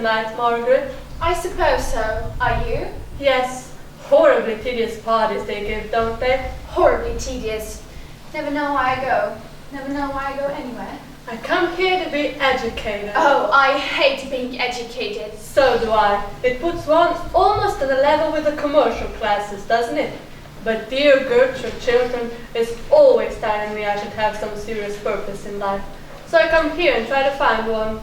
tonight, Margaret? I suppose so. Are you? Yes. Horribly tedious parties they give, don't they? Horribly tedious. Never know why I go. Never know why I go anywhere. I come here to be educated. Oh, I hate being educated. So do I. It puts one almost on a level with the commercial classes, doesn't it? But dear Gertrude children is always telling me I should have some serious purpose in life. So I come here and try to find one.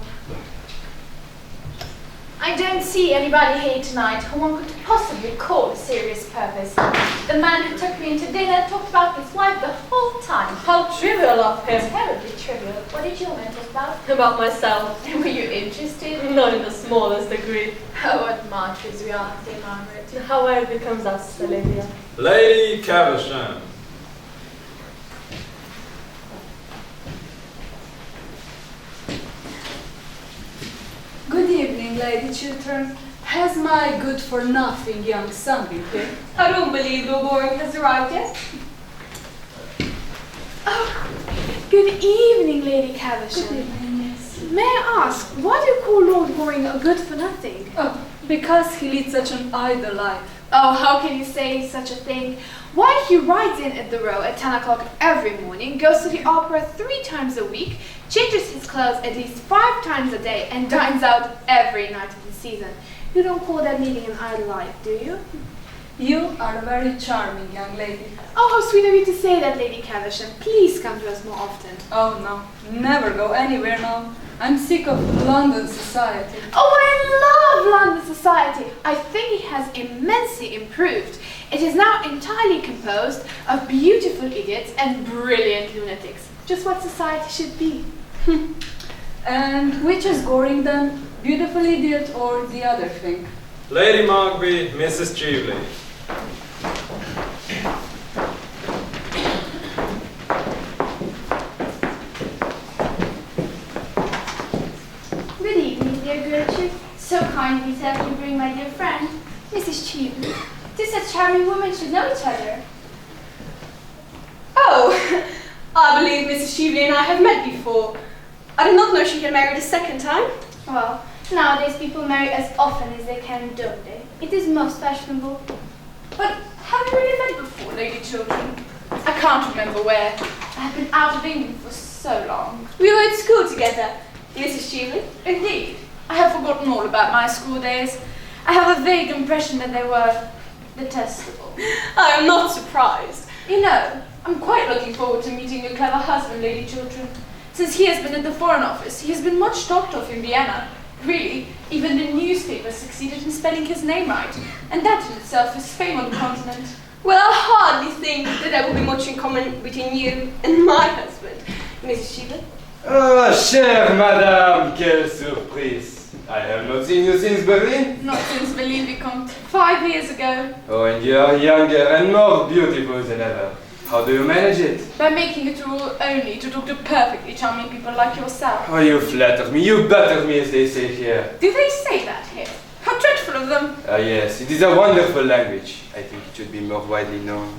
I don't see anybody here tonight who one could possibly call a serious purpose. The man who took me into dinner talked about his wife the whole time. How trivial of him. Terribly trivial. What did you want to talk about? About myself. Were you interested? Not in the smallest degree. Oh, what martyrs we are, dear Margaret. However it becomes us, Olivia. Lady Caversham. Good evening, Lady Chiltern. Has my good-for-nothing young son been here? I don't believe Lord Goring has arrived yet. Oh, good evening, Lady Caversham. Good evening, yes. May I ask, why do you call Lord Goring a good-for-nothing? Oh, because he leads such an idle life. Oh, how can you say such a thing? Why, he rides in at the Row at 10 o'clock every morning, goes to the opera 3 times a week, changes his clothes at least 5 times a day, and dines out every night of the season. You don't call that leading an idle life, do you? You are a very charming young lady. Oh, how sweet of you to say that, Lady Caversham. Please come to us more often. Oh no, never go anywhere now. I'm sick of London society. Oh, I love London society. I think it has immensely improved. It is now entirely composed of beautiful idiots and brilliant lunatics. Just what society should be. And which is Goring then? Beautiful idiot or the other thing? Lady Markby, Mrs. Cheveley. Good evening, dear Gertrude. So kind of you to have you bring my dear friend, Mrs. Cheveley. Two such charming women should know each other. Oh, I believe Mrs. Cheveley and I have met before. I did not know she had married a second time. Well, nowadays people marry as often as they can, don't they? It is most fashionable. But have we really met before, Lady Chiltern? I can't remember where. I have been out of England for so long. We were at school together, Mrs. Cheveley. Indeed. I have forgotten all about my school days. I have a vague impression that they were detestable. I am not surprised. You know, I'm quite looking forward to meeting your clever husband, Lady Chiltern. Since he has been at the Foreign Office, he has been much talked of in Vienna. Really, even the newspapers succeeded in spelling his name right, and that in itself is fame on the continent. Well, I hardly think that there will be much in common between you and my husband, Mrs. Cheveley. Ah, chère madame, quelle surprise! I have not seen you since Berlin. Not since Berlin, Vicomte. 5 years ago. Oh, and you are younger and more beautiful than ever. How do you manage it? By making it a rule only to talk to perfectly charming people like yourself. Oh, you flatter me, you butter me, as they say here. Do they say that here? How dreadful of them! Ah, yes, it is a wonderful language. I think it should be more widely known.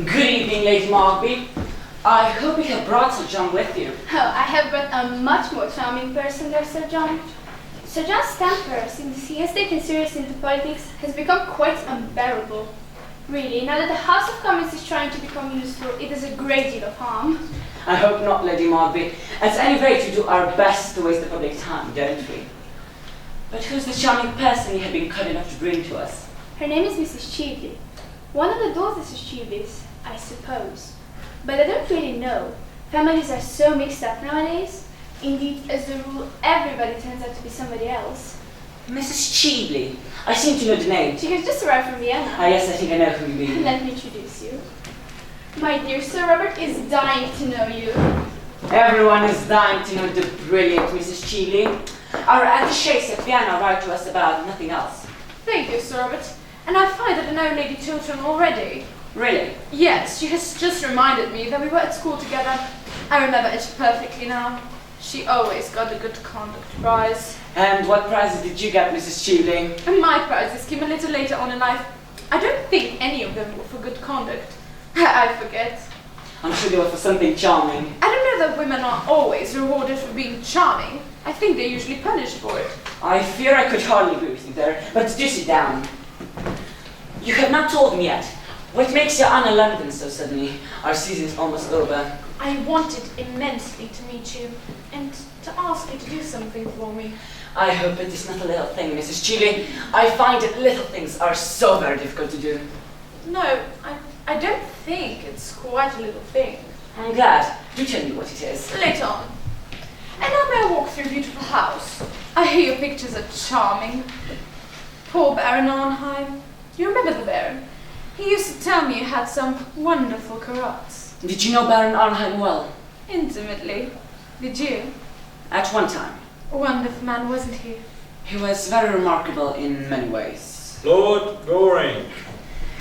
Good evening, Lady Markby. I hope you have brought Sir John with you. Oh, I have brought a much more charming person there, Sir John. Sir John Stamper, since he has taken seriously into politics, has become quite unbearable. Really, now that the House of Commons is trying to become useful, it does a great deal of harm. I hope not, Lady Markby. At any rate, we do our best to waste the public time, don't we? But who's the charming person you have been kind enough to bring to us? Her name is Mrs. Cheveley. One of the daughters of Cheveley's, I suppose. But I don't really know. Families are so mixed up nowadays. Indeed, as a rule, everybody turns out to be somebody else. Mrs. Cheveley. I seem to know the name. She has just arrived from Vienna. Ah, yes, I think I know who you mean. Let me introduce you. My dear Sir Robert is dying to know you. Everyone is dying to know the brilliant Mrs. Cheveley. Our attachés at Vienna write to us about nothing else. Thank you, Sir Robert. And I find that I know Lady Chiltern already. Really? Yes, she has just reminded me that we were at school together. I remember it perfectly now. She always got the good conduct prize. And what prizes did you get, Mrs. Cheveley? And my prizes came a little later on in life. I don't think any of them were for good conduct. I forget. I'm sure they were for something charming. I don't know that women are always rewarded for being charming. I think they're usually punished for it. I fear I could hardly agree with you there, but do sit down. You have not told me yet. What makes you Anna London so suddenly? Our season's almost over. I wanted immensely to meet you and to ask you to do something for me. I hope it is not a little thing, Mrs. Cheveley. I find that little things are so very difficult to do. No, I don't think it's quite a little thing. I'm glad. Do tell me what it is. Later on. And now may I walk through a beautiful house? I hear your pictures are charming. Poor Baron Arnheim. You remember the Baron? He used to tell me you had some wonderful carrots. Did you know Baron Arnheim well? Intimately. Did you? At one time. A wonderful man, wasn't he? He was very remarkable in many ways. Lord Goring.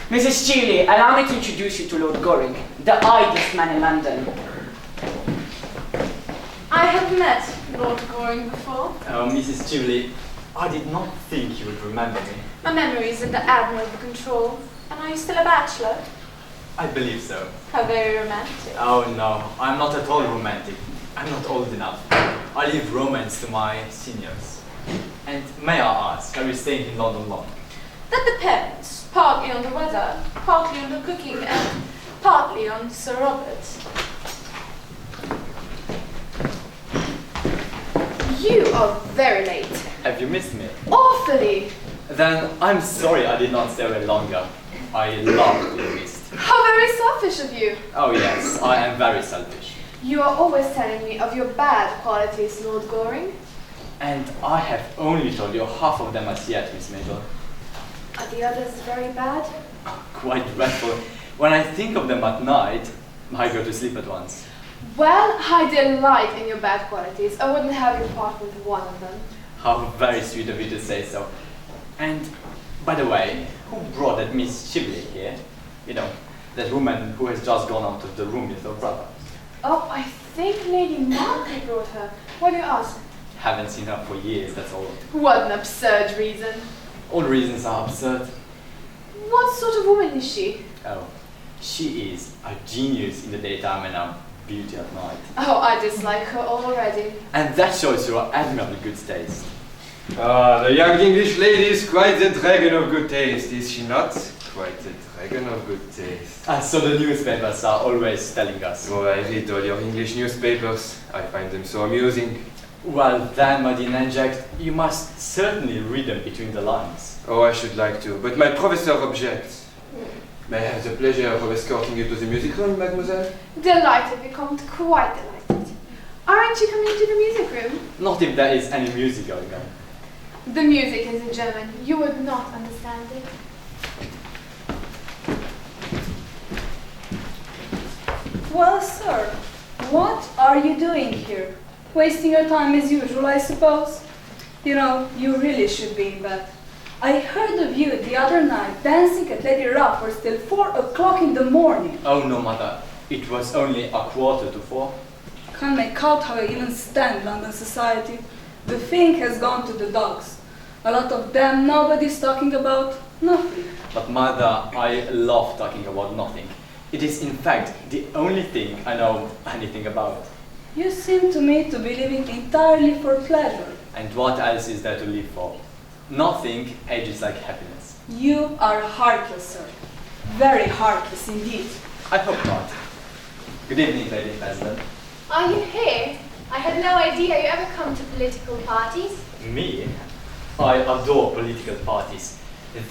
Mrs. Cheveley, allow me to introduce you to Lord Goring, the idlest man in London. I have met Lord Goring before. Oh, Mrs. Cheveley, I did not think you would remember me. My memory is under admirable control. And are you still a bachelor? I believe so. How very romantic. Oh no, I'm not at all romantic. I'm not old enough. I leave romance to my seniors. And may I ask, are you staying in London long? That depends. Partly on the weather, partly on the cooking, and partly on Sir Robert. You are very late. Have you missed me? Awfully. Then I'm sorry I did not stay away longer. I love being missed. How very selfish of you. Oh yes, I am very selfish. You are always telling me of your bad qualities, Lord Goring. And I have only told you half of them as yet, Miss Major. Are the others very bad? Quite dreadful. When I think of them at night, I go to sleep at once. Well, I delight in your bad qualities. I wouldn't have you part with one of them. How very sweet of you to say so. And, by the way, who brought that Miss Cheveley here? You know, that woman who has just gone out of the room with her brother. Oh, I think Lady Margaret brought her. Why do you ask? Haven't seen her for years, that's all. What an absurd reason. All reasons are absurd. What sort of woman is she? Oh, she is a genius in the daytime and a beauty at night. Oh, I dislike her already. And that shows your admirably good taste. Ah, the young English lady is quite the dragon of good taste, is she not? Quite the dragon of good taste. And so the newspapers are always telling us. Oh, I read all your English newspapers. I find them so amusing. Well then, my dear Nanjak, you must certainly read them between the lines. Oh, I should like to, but my professor objects. May I have the pleasure of escorting you to the music room, mademoiselle? Delighted, Vicomte, quite delighted. Aren't you coming to the music room? Not if there is any music going on. The music is in German. You would not understand it. Well, sir, what are you doing here? Wasting your time as usual, I suppose? You know, you really should be in bed. I heard of you the other night dancing at Lady Rufford's till 4 o'clock in the morning. Oh no, mother. It was only 3:45. Can't make out how I even stand London society. The thing has gone to the dogs. A lot of them nobody's talking about nothing. But mother, I love talking about nothing. It is in fact the only thing I know anything about. You seem to me to be living entirely for pleasure. And what else is there to live for? Nothing ages like happiness. You are heartless, sir. Very heartless indeed. I hope not. Good evening, Lady President. Are you here? I had no idea you ever come to political parties. Me? I adore political parties.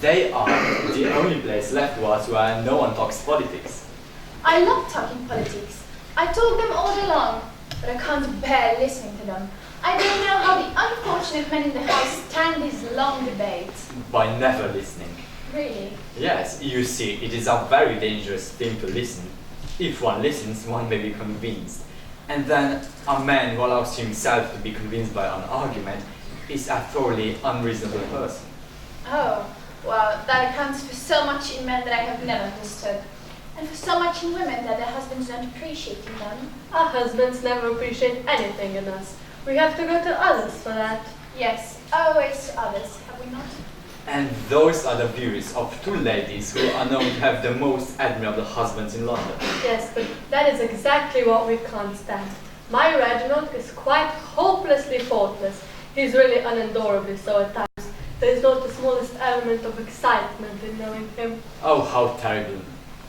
They are the only place left to us where no one talks politics. I love talking politics. I talk them all day long, but I can't bear listening to them. I don't know how the unfortunate men in the House stand these long debates. By never listening. Really? Yes, you see, it is a very dangerous thing to listen. If one listens, one may be convinced. And then a man who allows himself to be convinced by an argument is a thoroughly unreasonable person. Oh, well, that accounts for so much in men that I have never understood. And for so much in women that their husbands don't appreciate in them. Our husbands never appreciate anything in us. We have to go to others for that. Yes, always to others, have we not? And those are the views of two ladies who are known to have the most admirable husbands in London. Yes, but that is exactly what we can't stand. My Reginald is quite hopelessly faultless. He's really unendurably so at times. There is not the smallest element of excitement in knowing him. Oh, how terrible.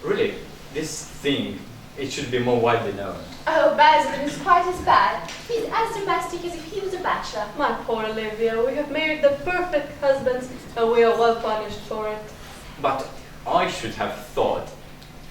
Really, this thing, it should be more widely known. Oh, Basil is quite as bad. He's as domestic as if he was a bachelor. My poor Olivia, we have married the perfect husbands and we are well punished for it. But I should have thought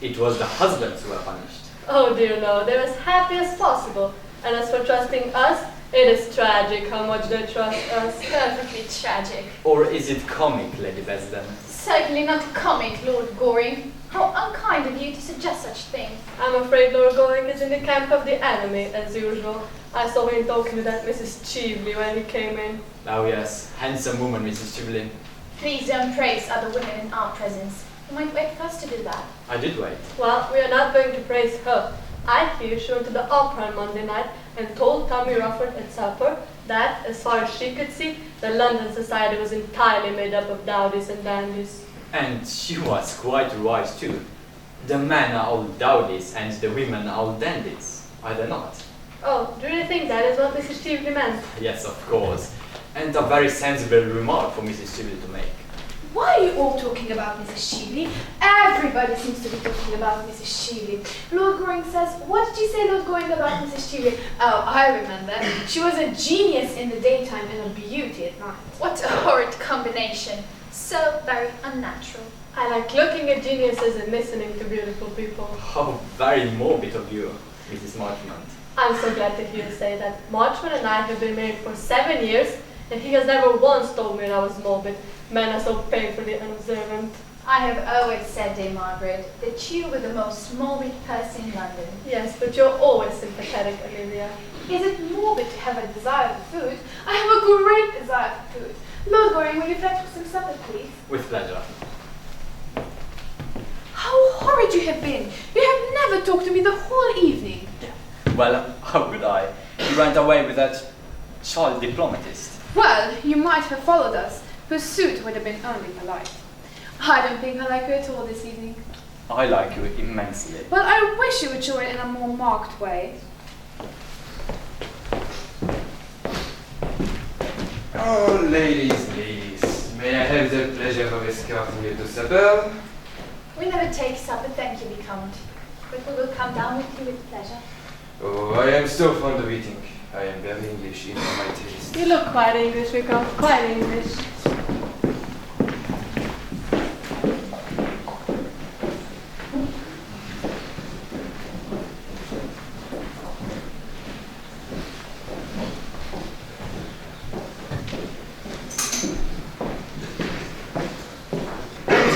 it was the husbands who were punished. Oh dear no, they're as happy as possible. And as for trusting us, it is tragic how much they trust us. Perfectly tragic. Or is it comic, Lady Besden? Certainly not comic, Lord Goring. How unkind of you to suggest such things. I'm afraid Lord Goring is in the camp of the enemy, as usual. I saw him talking to that Mrs. Cheveley when he came in. Oh yes, handsome woman, Mrs. Cheveley. Please don't praise other women in our presence. You might wait for us to do that. I did wait. Well, we are not going to praise her. I hear she went to the opera on Monday night and told Tommy Rufford at supper that, as far as she could see, the London society was entirely made up of dowdies and dandies. And she was quite right too. The men are all dowdies and the women are all dandies, are they not? Oh, do you think that is what Mrs. Cheveley meant? Yes, of course. And a very sensible remark for Mrs. Cheveley to make. Why are you all talking about Mrs. Cheveley? Everybody seems to be talking about Mrs. Cheveley. Lord Goring says, what did you say, Lord Goring, about Mrs. Cheveley? Oh, I remember. She was a genius in the daytime and a beauty at night. What a horrid combination. So very unnatural. I like looking at geniuses and listening to beautiful people. How very morbid of you, Mrs. Marchmont. I'm so glad to hear you say that. Marchman and I have been married for 7 years, and he has never once told me I was morbid. Men are so painfully unobservant. I have always said, dear Margaret, that you were the most morbid person in London. Yes, but you're always sympathetic, Olivia. Is it morbid to have a desire for food? I have a great desire for food. Lord Goring, will you fetch me some supper, please? With pleasure. How horrid you have been! You have never talked to me the whole evening. Well, how could I? You went away with that child diplomatist. Well, you might have followed us. Pursuit would have been only polite. I don't think I like you at all this evening. I like you immensely. Well, I wish you would show it in a more marked way. Oh, ladies, may I have the pleasure of escorting you to supper? We never take supper, thank you, Viscount. But we will come down with you with pleasure. Oh, I am so fond of eating. I am very English in my taste. You look quite English, Vicomte, quite English.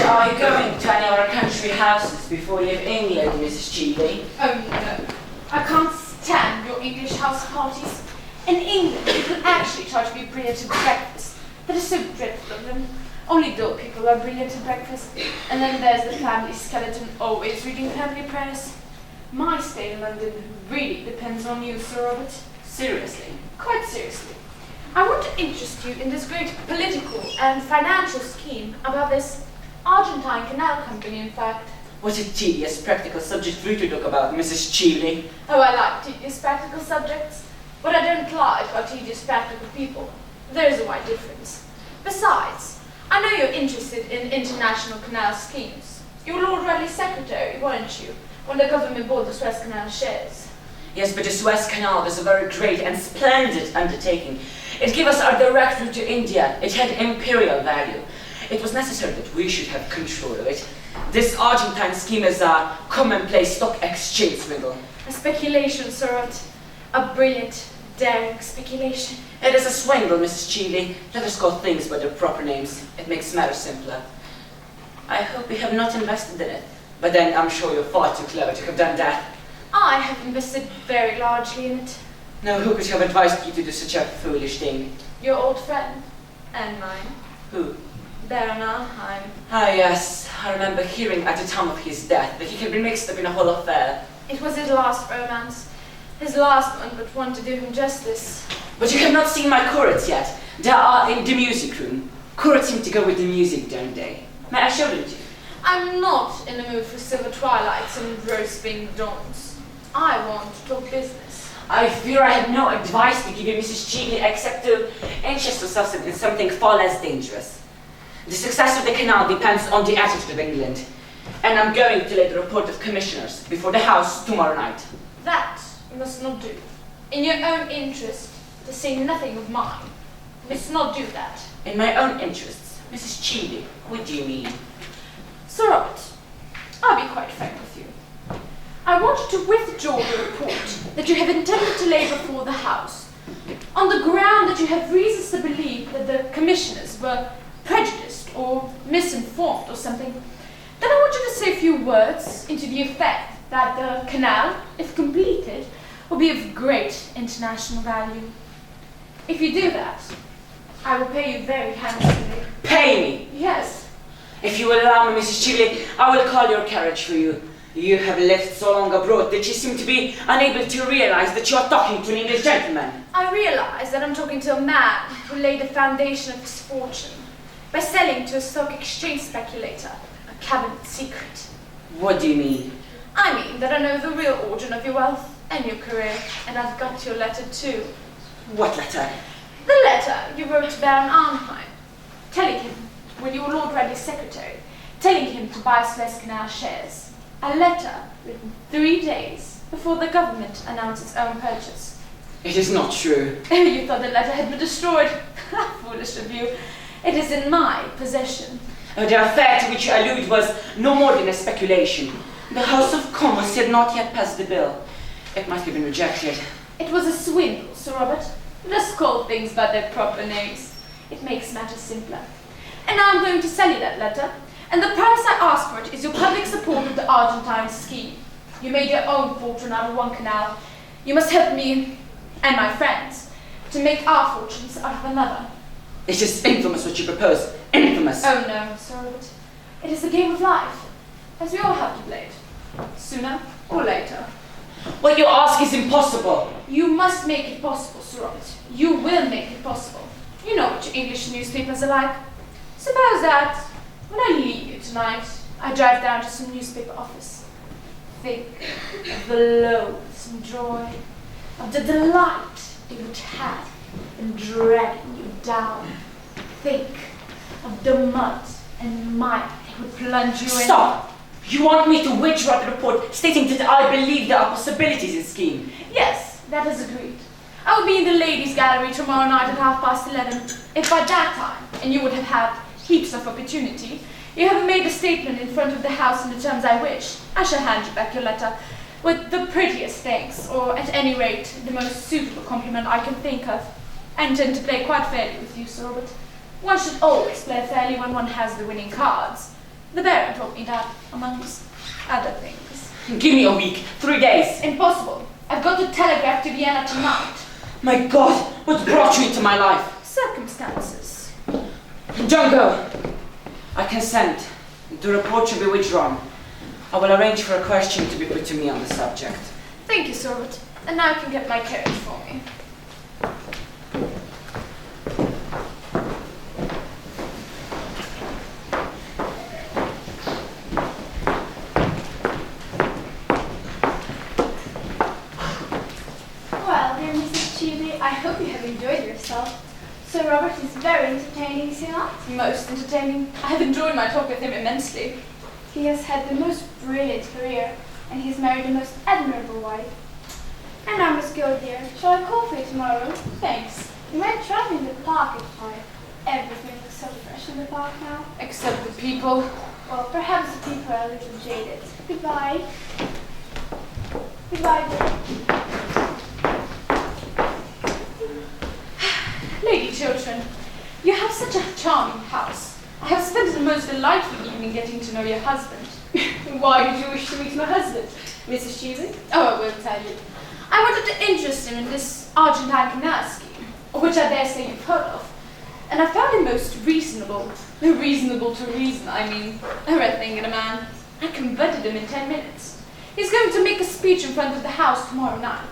Are you going to any of our country houses before you leave England, Mrs. Cheveley? Oh no, I can't stand your English house parties. In England, people actually try to be brilliant at breakfast. That is so dreadful of them. Only dull people are brilliant at breakfast. And then there's the family skeleton always reading family prayers. My stay in London really depends on you, Sir Robert. Seriously? Quite seriously. I want to interest you in this great political and financial scheme about this Argentine Canal Company, in fact. What a tedious practical subject for you to talk about, Mrs. Cheveley. Oh, I like tedious practical subjects. What I don't like are tedious practical people. There is a wide difference. Besides, I know you're interested in international canal schemes. You were Lord Raleig's secretary, weren't you, when the government bought the Suez Canal shares? Yes, but the Suez Canal was a very great and splendid undertaking. It gave us our direct route to India. It had imperial value. It was necessary that we should have control of it. This Argentine scheme is a commonplace stock exchange swindle. A speculation, Sir Robert. A brilliant, daring speculation. It is a swindle, Mrs. Cheveley. Let us call things by their proper names. It makes matters simpler. I hope you have not invested in it. But then I'm sure you're far too clever to have done that. I have invested very largely in it. Now, who could have advised you to do such a foolish thing? Your old friend. And mine. Who? Baron Alheim. Ah, yes. I remember hearing at the time of his death that he had been mixed up in a whole affair. It was his last romance. His last one, but one to do him justice. But you have not seen my chords yet. They are in the music room. Chords seem to go with the music, don't they? May I show them to you? I'm not in the mood for silver twilights and rose-pink dawns. I want to talk business. I fear I have no advice to give you, Mrs. Cheegley, except to interest yourself in something far less dangerous. The success of the canal depends on the attitude of England. And I'm going to lay the report of commissioners before the House tomorrow night. That you must not do. In your own interest, to say nothing of mine. You must not do that. In my own interests, Mrs. Cheegley, what do you mean? Sir Robert, I'll be quite frank with you. I want you to withdraw the report that you have intended to lay before the House, on the ground that you have reasons to believe that the commissioners were prejudiced or misinformed or something. Then I want you to say a few words into the effect that the canal, if completed, will be of great international value. If you do that, I will pay you very handsomely. Pay me? Yes. If you will allow me, Mrs. Cheegley, I will call your carriage for you. You have lived so long abroad that you seem to be unable to realize that you are talking to an English gentleman. I realize that I'm talking to a man who laid the foundation of his fortune by selling to a stock exchange speculator a cabinet secret. What do you mean? I mean that I know the real origin of your wealth and your career, and I've got your letter too. What letter? The letter you wrote to Baron Arnheim, telling him, when you were Lord Radley's secretary, telling him to buy Suez Canal shares. A letter written 3 days before the government announced its own purchase. It is not true. You thought the letter had been destroyed. How foolish of you. It is in my possession. The affair to which you allude was no more than a speculation. The House of Commons had not yet passed the bill. It might have been rejected. It was a swindle, Sir Robert. Let us call things by their proper names. It makes matters simpler. And now I'm going to sell you that letter, and the price I ask for it is your public support of the Argentine scheme. You made your own fortune out of one canal. You must help me and my friends to make our fortunes out of another. It is infamous what you propose. Infamous. Oh no, Sir Robert. It is the game of life, as we all have to play it, sooner or later. What you ask is impossible. You must make it possible, Sir Robert. You will make it possible. You know what your English newspapers are like. Suppose that, when I leave you tonight, I drive down to some newspaper office. Think of the loathsome joy, of the delight it would have in dragging you down. Think of the mud and mire it would plunge you in. Stop! You want me to withdraw the report stating that I believe there are possibilities in the scheme? Yes, that is agreed. I will be in the ladies' gallery tomorrow night at 11:30. If by that time, and you would have had heaps of opportunity, you have made a statement in front of the House in the terms I wish, I shall hand you back your letter with the prettiest thanks, or at any rate, the most suitable compliment I can think of. I intend to play quite fairly with you, Sir Robert. One should always play fairly when one has the winning cards. The Baron taught me that, amongst other things. Give me a week, 3 days. Impossible. I've got to telegraph to Vienna tonight. My God, what brought you into my life? Circumstances. Don't go. I consent. The report should be withdrawn. I will arrange for a question to be put to me on the subject. Thank you, Sir Robert. And now you can get my carriage for me. Well, dear Mrs. Cheegley, I hope you have enjoyed yourself. Sir Robert is very entertaining, is he not? Most entertaining. I have enjoyed my talk with him immensely. He has had the most brilliant career, and he has married the most admirable wife. And I must go, dear. Shall I call for you tomorrow? Thanks. You might try me in the park at 5. Everything looks so fresh in the park now. Except the people. Well, perhaps the people are a little jaded. Goodbye. Goodbye, dear. Lady Chiltern, you have such a charming house. I have spent a most delightful evening getting to know your husband. Why did you wish to meet my husband, Mrs. Cheegley? Oh, I will tell you. I wanted to interest him in this Argentine canal scheme, which I dare say you've heard of. And I found him most reasonable. Reasonable to reason, I mean. A red thing in a man. I converted him in 10 minutes. He's going to make a speech in front of the House tomorrow night.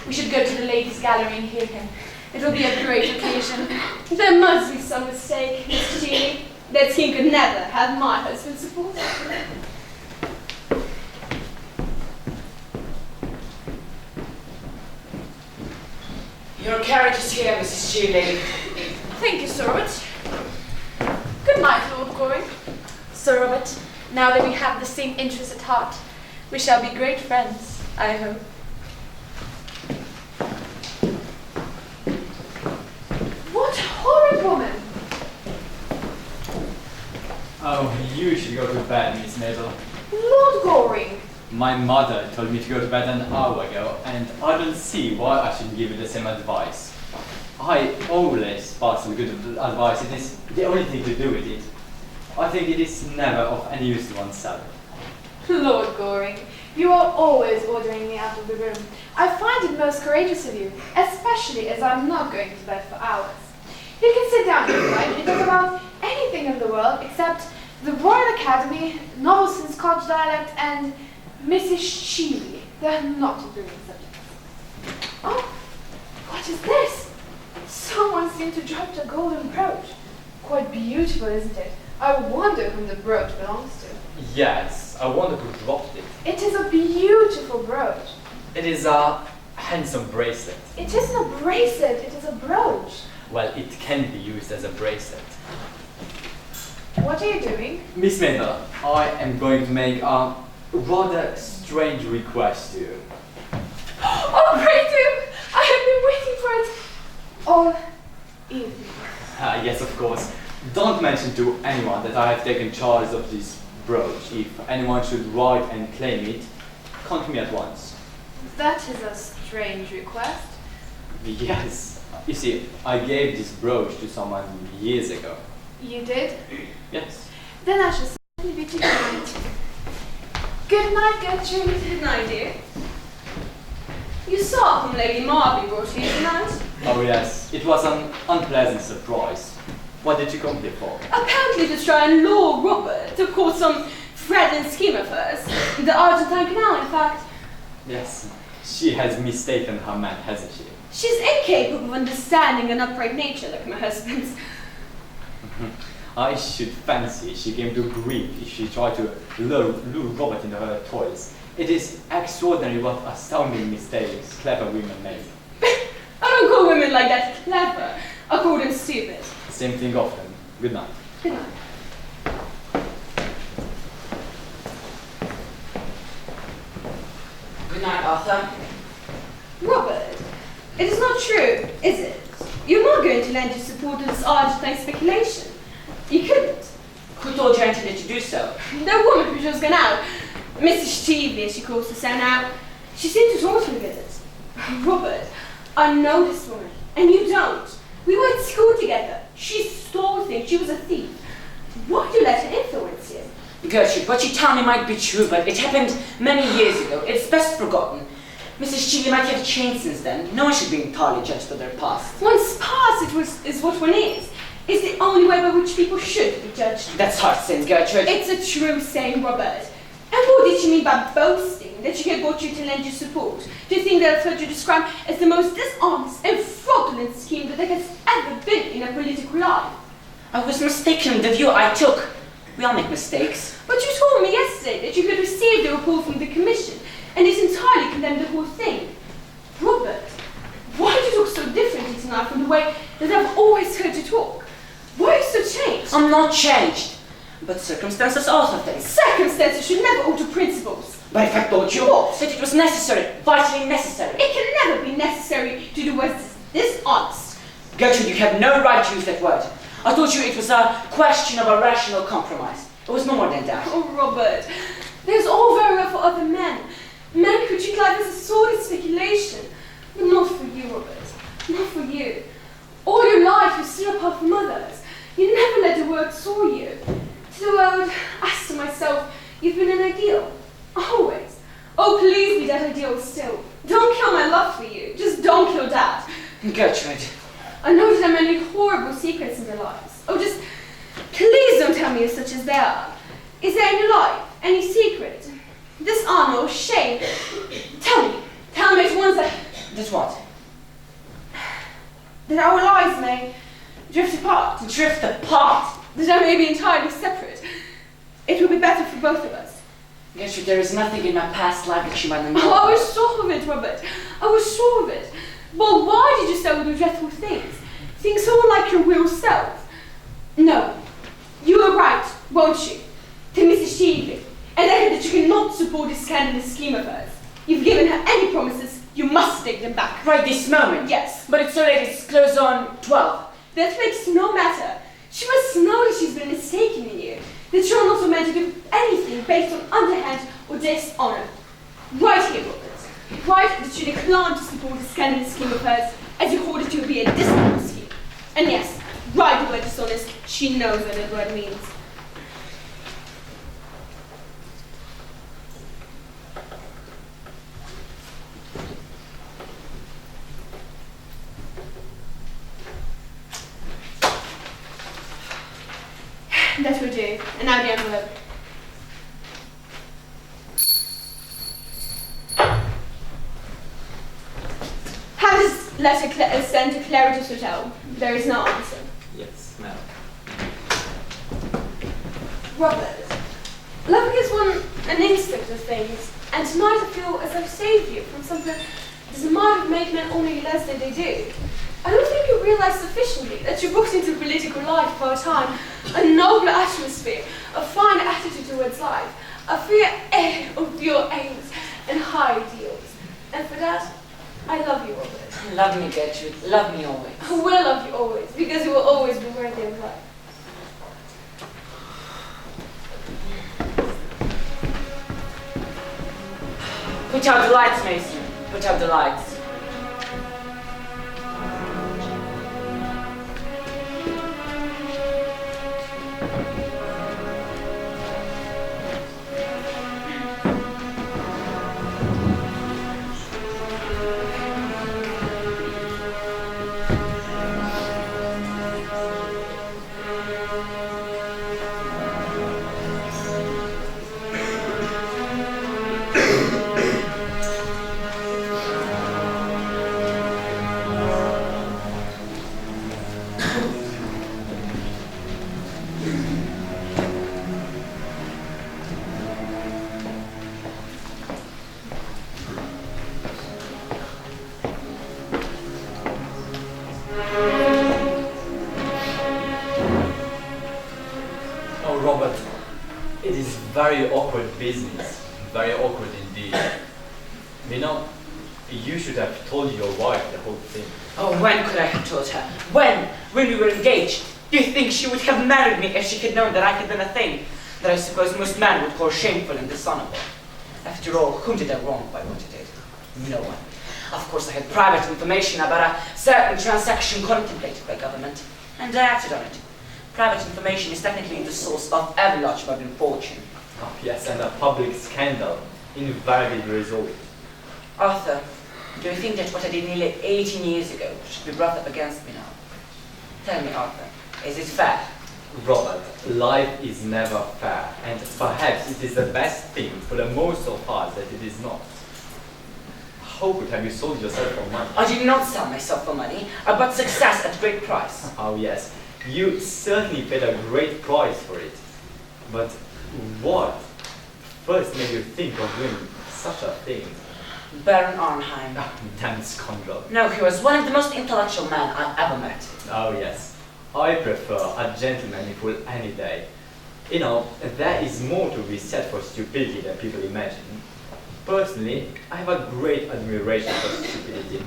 We should go to the ladies' gallery and hear him. It will be a great occasion. There must be some mistake, Mr. Jeannie. That team could never have my husband's support. Your carriage is here, Mrs. Julie. Thank you, Sir Robert. Good night, Lord Goring. Sir Robert, now that we have the same interests at heart, we shall be great friends, I hope. What horrid woman! Oh, you should go to bed, Miss Mabel. Lord Goring! My mother told me to go to bed an hour ago, and I don't see why I should give you the same advice. I always pass on good advice. It is the only thing to do with it. I think it is never of any use to oneself. Lord Goring, you are always ordering me out of the room. I find it most courageous of you, especially as I'm not going to bed for hours. You can sit down if you like and talk about anything in the world except the Royal Academy, novels in Scotch dialect, and Mrs. Sheely. They're not improving subjects. Oh, what is this? Someone seemed to drop a golden brooch. Quite beautiful, isn't it? I wonder whom the brooch belongs to. Yes, I wonder who dropped it. It is a beautiful brooch. It is a handsome bracelet. It isn't a bracelet, it is a brooch. Well, it can be used as a bracelet. What are you doing? Miss Mabel, I am going to make a rather strange request to you. Oh, pray do! I have been waiting for it all evening. Yes, of course. Don't mention to anyone that I have taken charge of this brooch. If anyone should write and claim it, come to me at once. That is a strange request. Yes. You see, I gave this brooch to someone years ago. You did? Yes. Then I shall certainly be to good night. Good night, Gertrude. Good night, dear. You saw whom Lady Marby brought here tonight? Oh yes, it was an unpleasant surprise. What did you come here for? Apparently to try and lure Robert to cause some fraudulent scheme of hers. The Argentine Canal, in fact. Yes, she has mistaken her man, hasn't she? She's incapable of understanding an upright nature like my husband's. I should fancy she came to grief if she tried to lure Robert into her toils. It is extraordinary what astounding mistakes clever women make. I don't call women like that clever. I call them stupid. Same thing often. Good night. Good night. Good night, Arthur. Robert, it is not true, is it? You're not going to lend your support to this Argentine speculation. You couldn't. Who told you I intended to do so? The woman who just gone out, Mrs. Cheevely, as she calls herself now, she seemed to taunt me with it. Robert, I know this woman, and you don't. We were at school together. She stole things. She was a thief. Why do you let her influence you? Gertrude, what you tell me might be true, but it happened many years ago. It's best forgotten. Mrs. Cheevely might have changed since then. No one should be entirely judged for their past. One's past is what one is. It's the only way by which people should be judged. That's hard saying, Gertrude. It's a true saying, Robert. And what did you mean by boasting that she had brought you to lend your support? Do you think that I've heard you describe as the most dishonest and fraudulent scheme that there has ever been in a political life? I was mistaken in the view I took. We all make mistakes. But you told me yesterday that you had received a report from the commission and it entirely condemned the whole thing. Robert, why do you talk so differently tonight from the way that I've always heard you talk? Why are you so changed? I'm not changed. But circumstances alter things. Circumstances should never alter principles. But if I told you that it was necessary, vitally necessary. It can never be necessary to do what is dishonest. Gertrude, you have no right to use that word. I told you it was a question of a rational compromise. It was no more than that. Oh, Robert, there's all very well for other men. Men who treat life as a sordid speculation. But not for you, Robert. Not for you. All your life you stood apart from others. You never let the world soar you. To the world, as to myself, you've been an ideal. Always. Oh, please be that ideal still. Don't kill my love for you. Just don't kill that. Gertrude. I know that there are many horrible secrets in their lives. Oh, just please don't tell me such as they are. Is there any life, any secret, dishonor or shame? Tell me at once that... That's what? That Drift apart. Drift apart? That I may be entirely separate. It will be better for both of us. Gertrude, there is nothing in my past life that you might know. Oh, I was sure of it, Robert. I was sure of it. Well, why did you say all those dreadful things? Things so unlike your real self. No, you were right, won't you? To Mrs. Shealy, and I heard that you cannot support this scandalous scheme of hers. You've given her any promises, you must take them back. Right this moment? Yes. But it's so late, it's close on 12. That makes no matter. She must know that she's been mistaken in you. That you're not meant to do anything based on underhand or dishonour. Right here, Robert. Write that you decline to support the scandalous scheme of hers, as you hold it to be a dishonest scheme. And yes, write the word dishonest. She knows what that word means. That will do. And now the envelope. Have this letter sent to Claridge's Hotel. There is no answer. Yes, ma'am. Robert, love gives one an instinct of things, and tonight I feel as I've saved you from something that might have made men only less than they do. I don't think you realise sufficiently that you booked into political life for a time a noble atmosphere, a fine attitude towards life, a fair air of your aims and high ideals. And for that, I love you, Robert. Love me, Gertrude. Love me always. I will love you always, because you will always be worthy of life. Put out the lights, Mason. Put out the lights. Very awkward business. Very awkward indeed. You know, you should have told your wife the whole thing. Oh, when could I have told her? When? When we were engaged? Do you think she would have married me if she had known that I had done a thing that I suppose most men would call shameful and dishonorable? After all, whom did I wrong by what I did? No one. Of course, I had private information about a certain transaction contemplated by government, and I acted on it. Private information is technically the source of every large modern fortune. Oh, yes, and a public scandal invariably resolved. Arthur, do you think that what I did nearly 18 years ago should be brought up against me now? Tell me, Arthur, is it fair? Robert, life is never fair, and perhaps it is the best thing for the most of us that it is not. How could have you sold yourself for money? I did not sell myself for money. I bought success at great price. Oh yes, you certainly paid a great price for it. But what first made you think of doing such a thing? Baron Arnheim. Damn scoundrel. No, he was one of the most intellectual men I've ever met. Oh yes, I prefer a gentleman equal any day. You know, there is more to be said for stupidity than people imagine. Personally, I have a great admiration for stupidity.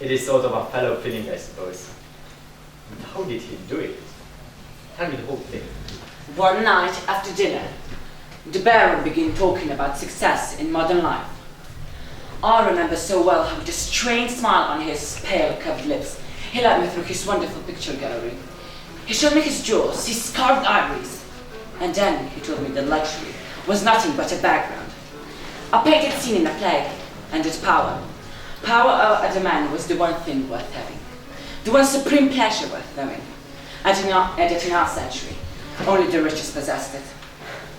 It is sort of a fellow feeling, I suppose. But how did he do it? Tell me the whole thing. One night after dinner, the Baron began talking about success in modern life. I remember so well how with a strange smile on his pale, curved lips, he led me through his wonderful picture gallery. He showed me his jewels, his carved ivories, and then he told me that luxury was nothing but a background. A painted scene in a play, and its power. Power over the man was the one thing worth having, the one supreme pleasure worth knowing. And in our century, only the richest possessed it.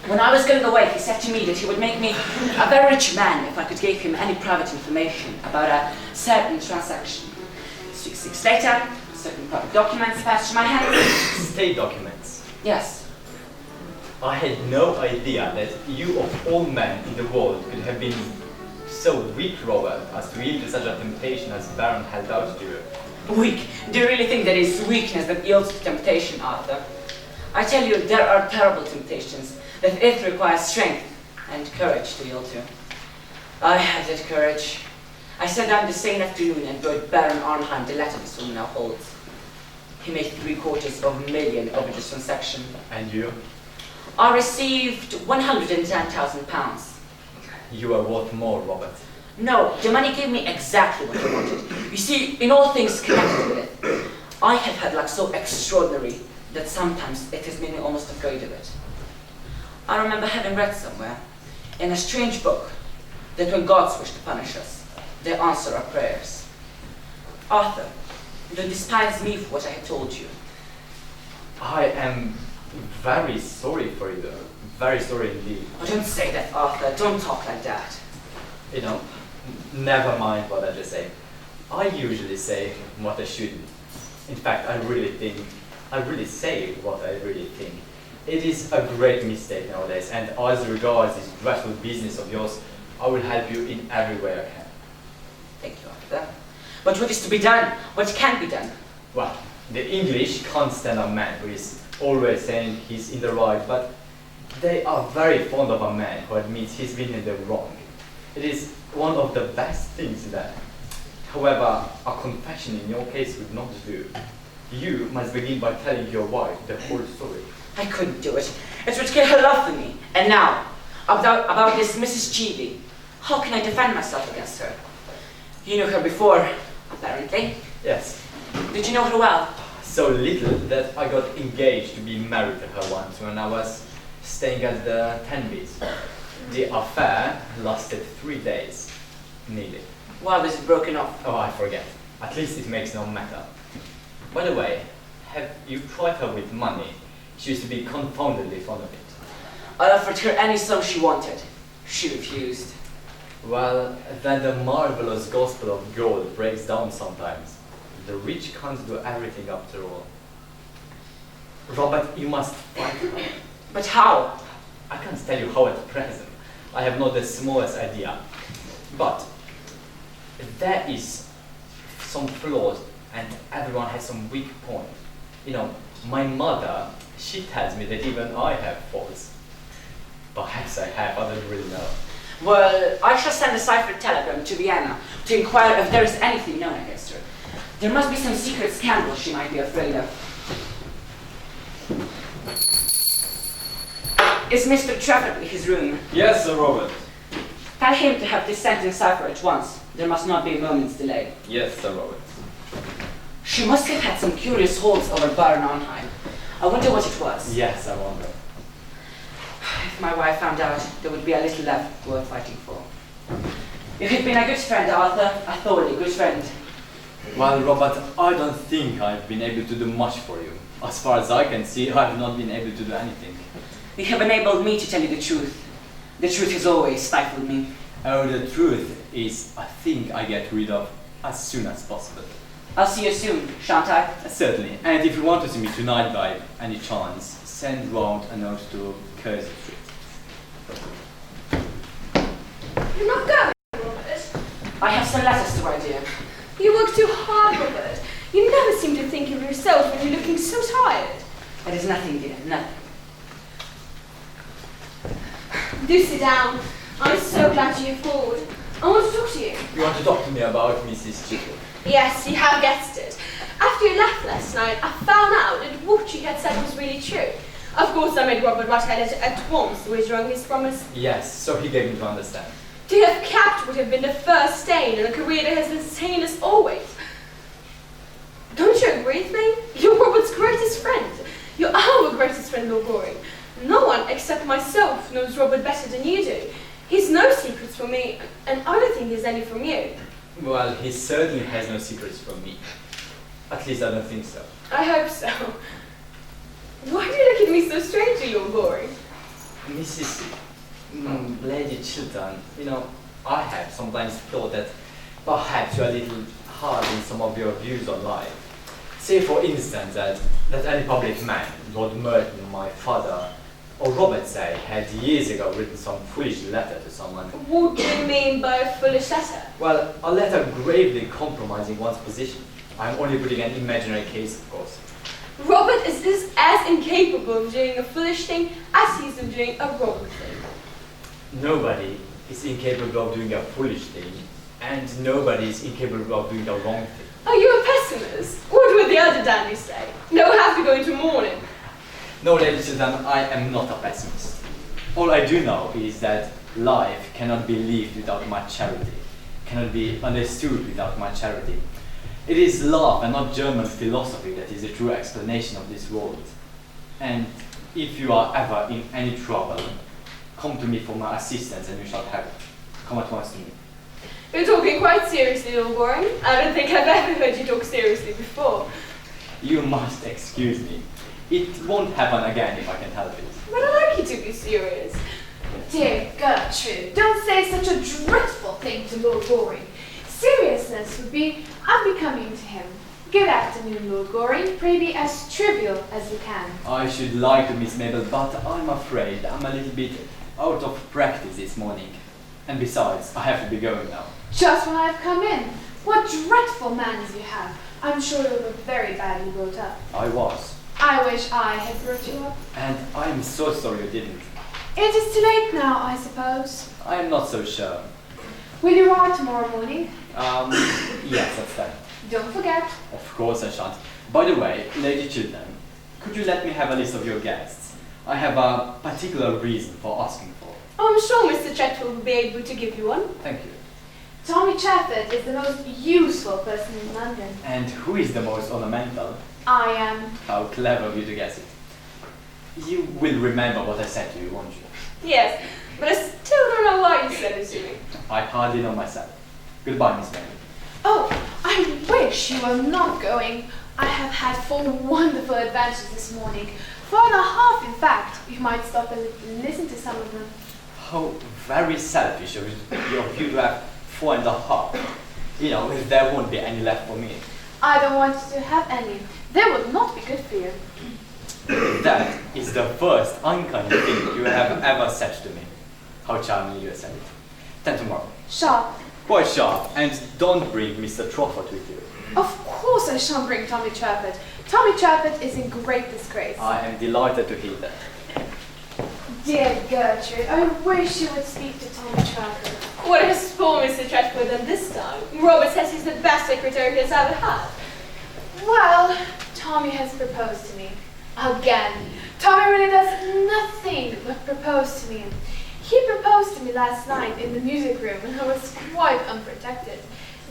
When I was going away, he said to me that he would make me a very rich man if I could give him any private information about a certain transaction. 6 weeks later, certain proper documents passed to my hands. State documents. Yes. I had no idea that you of all men in the world could have been so weak, Robert, as to yield to such a temptation as Baron held out to you. Weak? Do you really think that it's weakness that yields to temptation, Arthur? I tell you, there are terrible temptations that it requires strength and courage to yield to. I had that courage. I sat down the same afternoon and wrote Baron Arnheim the letter this woman now holds. He made £750,000 over this transaction. And you? I received £110,000. You are worth more, Robert. No, the money gave me exactly what I wanted. You see, in all things connected with it, I have had luck so extraordinary that sometimes it has made me almost afraid of it. I remember having read somewhere, in a strange book, that when gods wish to punish us, they answer our prayers. Arthur, don't despise me for what I have told you. I am very sorry for you, very sorry indeed. Oh, don't say that, Arthur. Don't talk like that. You know, never mind what I just say. I usually say what I shouldn't. In fact, I really say what I really think. It is a great mistake nowadays, and as regards this dreadful business of yours, I will help you in every way I can. Thank you, Arthur. But what is to be done? What can be done? Well, the English can't stand a man who is always saying he's in the right, but they are very fond of a man who admits he's been in the wrong. It is one of the best things there. However, a confession in your case would not do. You must begin by telling your wife the whole story. I couldn't do it. It would kill her love for me. And now, about this Mrs. Cheeley, how can I defend myself against her? You knew her before, apparently. Yes. Did you know her well? So little that I got engaged to be married to her once when I was staying at the Tenbys. The affair lasted 3 days, nearly. Why was it broken off? Oh, I forget. At least it makes no matter. By the way, have you tried her with money? She used to be confoundedly fond of it. I offered her any sum she wanted. She refused. Well, then the marvelous gospel of gold breaks down sometimes. The rich can't do everything after all. Robert, you must fight her. But how? I can't tell you how at present. I have not the smallest idea. But there is some flaws and everyone has some weak point. You know, my mother, she tells me that even I have faults. Perhaps I have, I don't really know. Well, I shall send a ciphered telegram to Vienna to inquire if there is anything known against her. There must be some secret scandal she might be afraid of. Is Mr. Trevor in his room? Yes, Sir Robert. Tell him to have this sent in cipher at once. There must not be a moment's delay. Yes, Sir Robert. She must have had some curious holds over Baron Arnheim. I wonder what it was. Yes, I wonder. If my wife found out, there would be a little left worth fighting for. You have been a good friend, Arthur. A thoroughly good friend. Well, Robert, I don't think I've been able to do much for you. As far as I can see, I've not been able to do anything. You have enabled me to tell you the truth. The truth has always stifled me. Oh, the truth is a thing I get rid of as soon as possible. I'll see you soon, shan't I? Certainly. And if you want to see me tonight by any chance, send round a note to Curzon Street. You're not going, Robert. I have some letters to write you. You work too hard, Robert. You never seem to think of yourself when you're looking so tired. It is nothing, dear, nothing. Do sit down. I'm so glad you have called. I want to talk to you. You want to talk to me about Mrs. Chico? Yes, you have guessed it. After you left last night, I found out that what you had said was really true. Of course, I made Robert write a letter at once to withdraw his promise. Yes, so he gave me to understand. To have kept would have been the first stain in a career that has been sane as always. Don't you agree with me? You're Robert's greatest friend. You're our greatest friend, Lord Goring. No one except myself knows Robert better than you do. He's no secrets from me, and I don't think there's any from you. Well, he certainly has no secrets from me. At least I don't think so. I hope so. Why do you look at me so strangely, Lord Goring? Mrs. Lady Chiltern, you know, I have sometimes thought that perhaps you're a little hard in some of your views on life. Say for instance that any public man, Lord Merton, my father, or Robert say, had years ago written some foolish letter to someone. What do you mean by a foolish letter? Well, a letter gravely compromising one's position. I'm only putting an imaginary case, of course. Robert is as incapable of doing a foolish thing as he is of doing a wrong thing. Nobody is incapable of doing a foolish thing, and nobody is incapable of doing a wrong thing. Are you a pessimist? What would the other dandies say? No, I have to go into mourning. No, ladies and gentlemen, I am not a pessimist. All I do know is that life cannot be lived without much charity, cannot be understood without much charity. It is love and not German philosophy that is the true explanation of this world. And if you are ever in any trouble, come to me for my assistance and you shall have it. Come at once to me. You're talking quite seriously, Lord Goring. I don't think I've ever heard you talk seriously before. You must excuse me. It won't happen again if I can help it. But I like you to be serious. Dear Gertrude, don't say such a dreadful thing to Lord Goring. Seriousness would be unbecoming to him. Good afternoon, Lord Goring. Pray be as trivial as you can. I should like to, Miss Mabel, but I'm afraid I'm a little bit out of practice this morning. And besides, I have to be going now. Just when I've come in. What dreadful manners you have. I'm sure you were very badly brought up. I was. I wish I had brought you up. And I'm so sorry you didn't. It is too late now, I suppose. I am not so sure. Will you write tomorrow morning? Yes, that's that. Don't forget. Of course I shan't. By the way, Lady Chiltern, could you let me have a list of your guests? I have a particular reason for asking for. Oh, I'm sure Mr. Chetfield will be able to give you one. Thank you. Tommy Chafford is the most useful person in London. And who is the most ornamental? I am. How clever of you to guess it. You will remember what I said to you, won't you? Yes, but I still don't know why you said it to me. I hardly know myself. Goodbye, Miss Mary. Oh, I wish you were not going. I have had 4 wonderful adventures this morning. 4.5, in fact. You might stop and listen to some of them. How very selfish of you to have 4.5. You know, if there won't be any left for me. I don't want you to have any. They would not be good for you. That is the first unkind thing you have ever said to me. How charming you said it. Then tomorrow. Sharp. Quite sharp, and don't bring Mr. Trafford with you. Of course I shan't bring Tommy Chafford. Tommy Chafford is in great disgrace. I am delighted to hear that. Dear Gertrude, I wish you would speak to Tommy Chafford. What has poor Mr. Chetfield done this time? Robert says he's the best secretary he has ever had. Well, Tommy has proposed to me. Again. Tommy really does nothing but propose to me. He proposed to me last night in the music room and I was quite unprotected.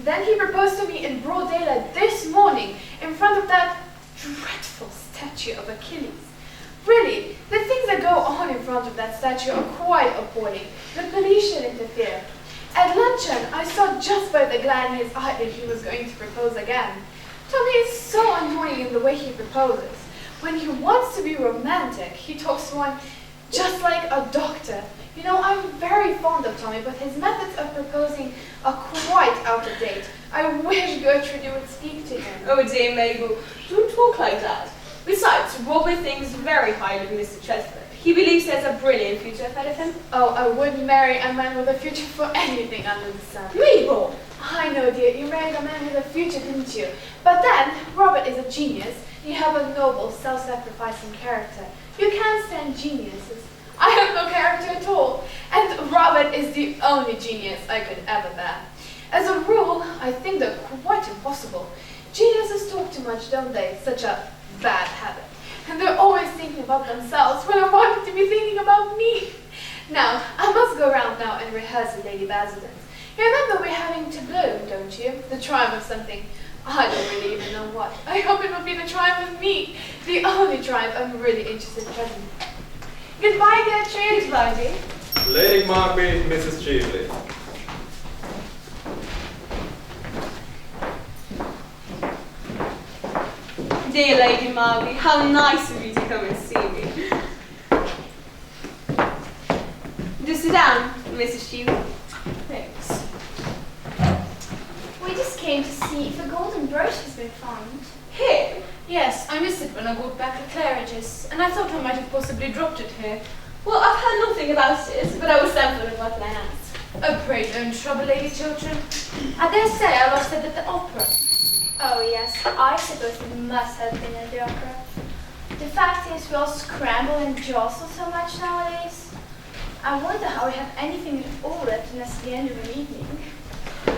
Then he proposed to me in broad daylight this morning in front of that dreadful statue of Achilles. Really, the things that go on in front of that statue are quite appalling. The police should interfere. At luncheon, I saw just by the glare in his eye that he was going to propose again. Tommy is so annoying in the way he proposes. When he wants to be romantic, he talks to one just like a doctor. You know, I'm very fond of Tommy, but his methods of proposing are quite out of date. I wish Gertrude would speak to him. Oh dear Mabel, don't talk like that. Besides, Robert thinks very highly of Mr. Chetfield. He believes there's a brilliant future ahead of him. Oh, I wouldn't marry a man with a future for anything under the sun. Mabel! I know, dear, you married a man with a future, didn't you? But then, Robert is a genius. You have a noble, self-sacrificing character. You can't stand geniuses. I have no character at all. And Robert is the only genius I could ever bear. As a rule, I think they're quite impossible. Geniuses talk too much, don't they? Such a bad habit. And they're always thinking about themselves when I want them to be thinking about me. Now, I must go round now and rehearse with Lady Basildon's. You remember we're having to bloom, don't you? The triumph of something. I don't really even know what. I hope it will be the triumph of me. The only triumph I'm really interested in present. Goodbye, Gertrude. Goodbye, dear. Lady Markby, Mrs. Cheveley. Dear Lady Markby, how nice of you to come and see me. Do sit down, Mrs. Cheveley. Thanks. We just came to see if a golden brooch has been found. Here? Yes, I missed it when I got back to Claridge's, and I thought I might have possibly dropped it here. Well, I've heard nothing about it, but I was sent for my plans. Oh, pray don't trouble, Lady Chiltern. I dare say I lost it at the opera. Oh yes, I suppose it must have been at the opera. The fact is, we all scramble and jostle so much nowadays. I wonder how we have anything at all left unless the end of an evening.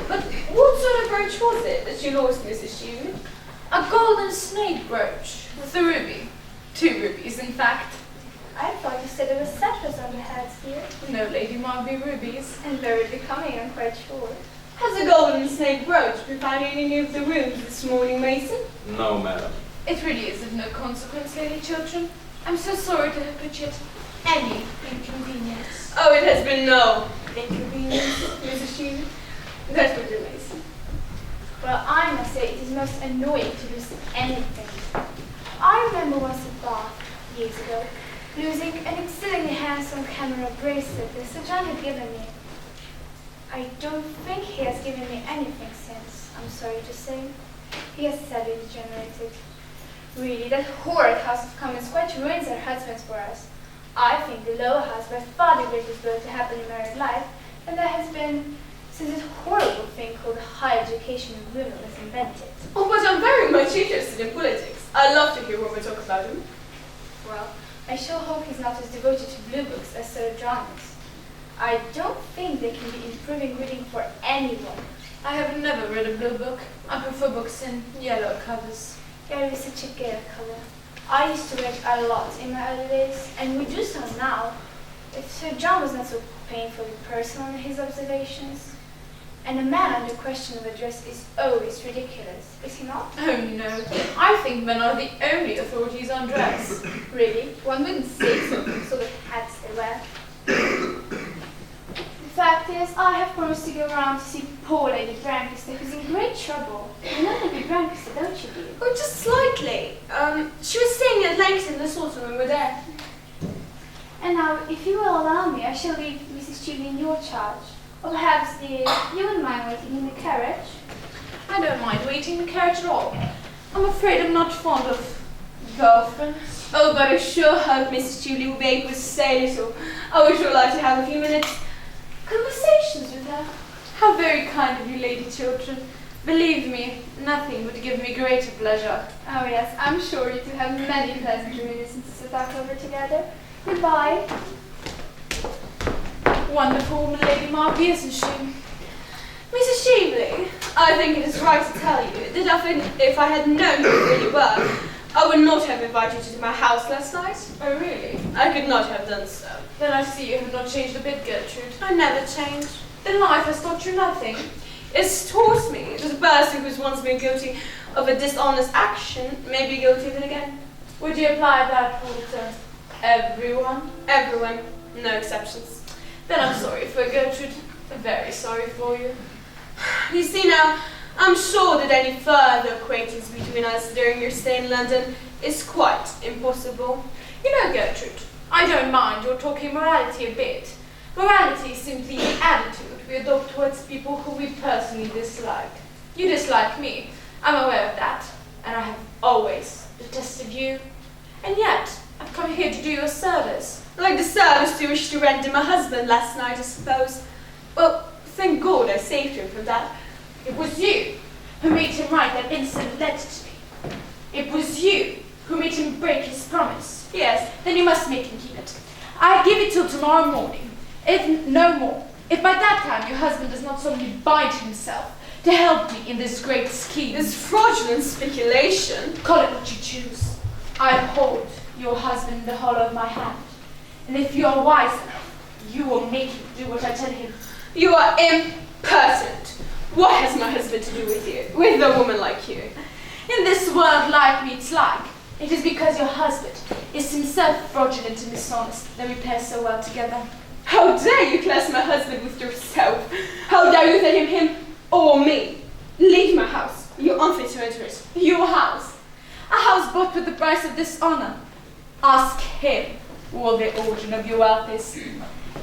But what sort of brooch was it that you lost, Mrs. Shew? A golden snake brooch with a ruby. 2 rubies, in fact. I thought you said there were sapphires on the heads here. No, Lady Marby, rubies. And very becoming, I'm quite sure. Has the golden snake brooch been found in any of the rooms this morning, Mason? No, madam. It really is of no consequence, Lady Chiltern. I'm so sorry to have put you at any inconvenience. Oh, it has been no inconvenience, Mrs. Shew. That's what you Mason. Well, I must say it is most annoying to lose anything. I remember once at Bath, years ago, losing an exceedingly handsome camera bracelet that Sir John had given me. I don't think he has given me anything since, I'm sorry to say. He has sadly degenerated. Really, that horrid House of Commons quite ruins our husbands for us. I think the lower house by far the greatest blow to happen in married life, and that has been since this horrible thing called higher education of women was invented. Oh, but I'm very much interested in politics. I'd love to hear what we talk about him. Well, I sure hope he's not as devoted to blue books as Sir John is. I don't think they can be improving reading for anyone. I have never read a blue book. I prefer books in yellow covers. Yellow is such a gay color. I used to read a lot in my early days, and we do so now. If Sir John was not so painfully personal in his observations. And a man under question of address is always ridiculous, is he not? Oh no, I think men are the only authorities on dress. Really? One wouldn't say so, sort of hats they wear. The fact is, I have promised to go around to see poor Lady Brancaster, who's in great trouble. You know Lady Brancaster, don't you, dear? Oh, just slightly. She was staying at Langton this autumn when we were there. And now, if you will allow me, I shall leave Mrs. Cheveley in your charge. Or perhaps, dear, you wouldn't mind waiting in the carriage? I don't mind waiting in the carriage at all. I'm afraid I'm not fond of girlfriends. Oh, but I sure hope Mrs. Cheveley will be able to say little. I would sure like to have a few minutes conversations with her. How very kind of you, Lady Chiltern. Believe me, nothing would give me greater pleasure. Oh yes, I'm sure you two have many pleasant reminiscences to talk over together. Goodbye. Wonderful woman, Lady Marby, isn't she? Mrs. Cheveley, I think it is right to tell you that if I had known who you really were, I would not have invited you to my house last night. Oh, really? I could not have done so. Then I see you have not changed a bit, Gertrude. I never changed. Then life has taught you nothing. It's taught me that a person who's once been guilty of a dishonest action may be guilty of it again. Would you apply that rule to everyone? Everyone, no exceptions. Then I'm sorry for Gertrude. Very sorry for you. You see now, I'm sure that any further acquaintance between us during your stay in London is quite impossible. You know, Gertrude, I don't mind your talking morality a bit. Morality is simply the attitude we adopt towards people who we personally dislike. You dislike me, I'm aware of that, and I have always detested you. And yet, I've come here to do you a service. Like the service you wished to render my husband last night, I suppose. Well, thank God I saved him from that. It was you who made him write that insolent letter to me. It was you who made him break his promise. Yes. Then you must make him keep it. I give it till tomorrow morning, if no more. If by that time your husband does not suddenly bind himself to help me in this great scheme. This fraudulent speculation. Call it what you choose. I hold your husband in the hollow of my hand. And if you are wise enough, you will make him do what I tell him. You are impertinent. What has my husband to do with you? With a woman like you? In this world like meets like. It is because your husband is himself fraudulent and dishonest that we pair so well together. How dare you class my husband with yourself? How dare you tell him or me? Leave my house. You're unfit to enter it. Your house. A house bought with the price of dishonor. Ask him what the origin of your wealth is.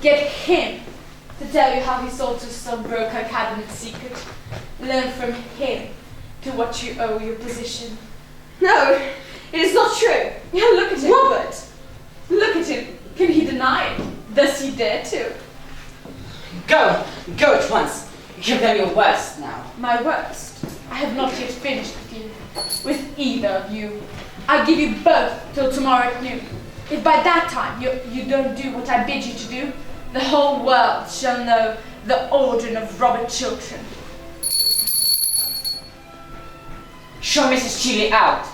Get him to tell you how he sold to some broker cabinet secret. Learn from him to what you owe your position. No, It is not true. Yeah, look at him. Robert! Look at him. Can he deny it? Does he dare to? Go at once. Give them your worst now. My worst? I have not yet finished with you. With either of you. I'll give you both till tomorrow at noon. If by that time you don't do what I bid you to do, the whole world shall know the origin of Robert Chiltern. Show Mrs. Chile out.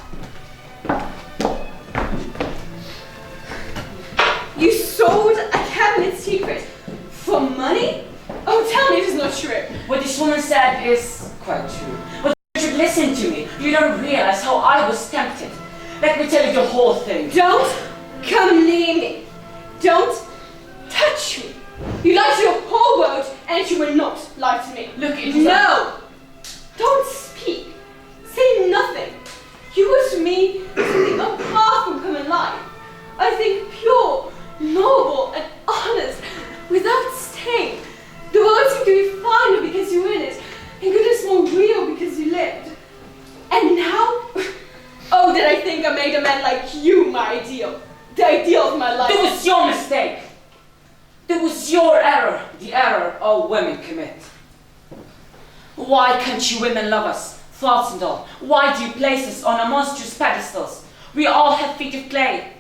You sold a cabinet secret for money? Oh, tell me it is not true. What this woman said is quite true. But you should listen to me. You don't realize how I was tempted. Let me tell you the whole thing. Don't come near me. Don't touch me. You lied to your whole world, and you will not lie to me. Look, it is no. Don't speak. Say nothing. You were to me something apart from common life. I think pure, noble, and honest, without stain. The world seemed to be finer because you were in it, and goodness more real because you lived. And now, oh, did I think I made a man like you my ideal, the ideal of my life? That was your mistake. That was your error, the error all women commit. Why can't you women love us, thoughts and all? Why do you place us on a monstrous pedestals? We all have feet of clay,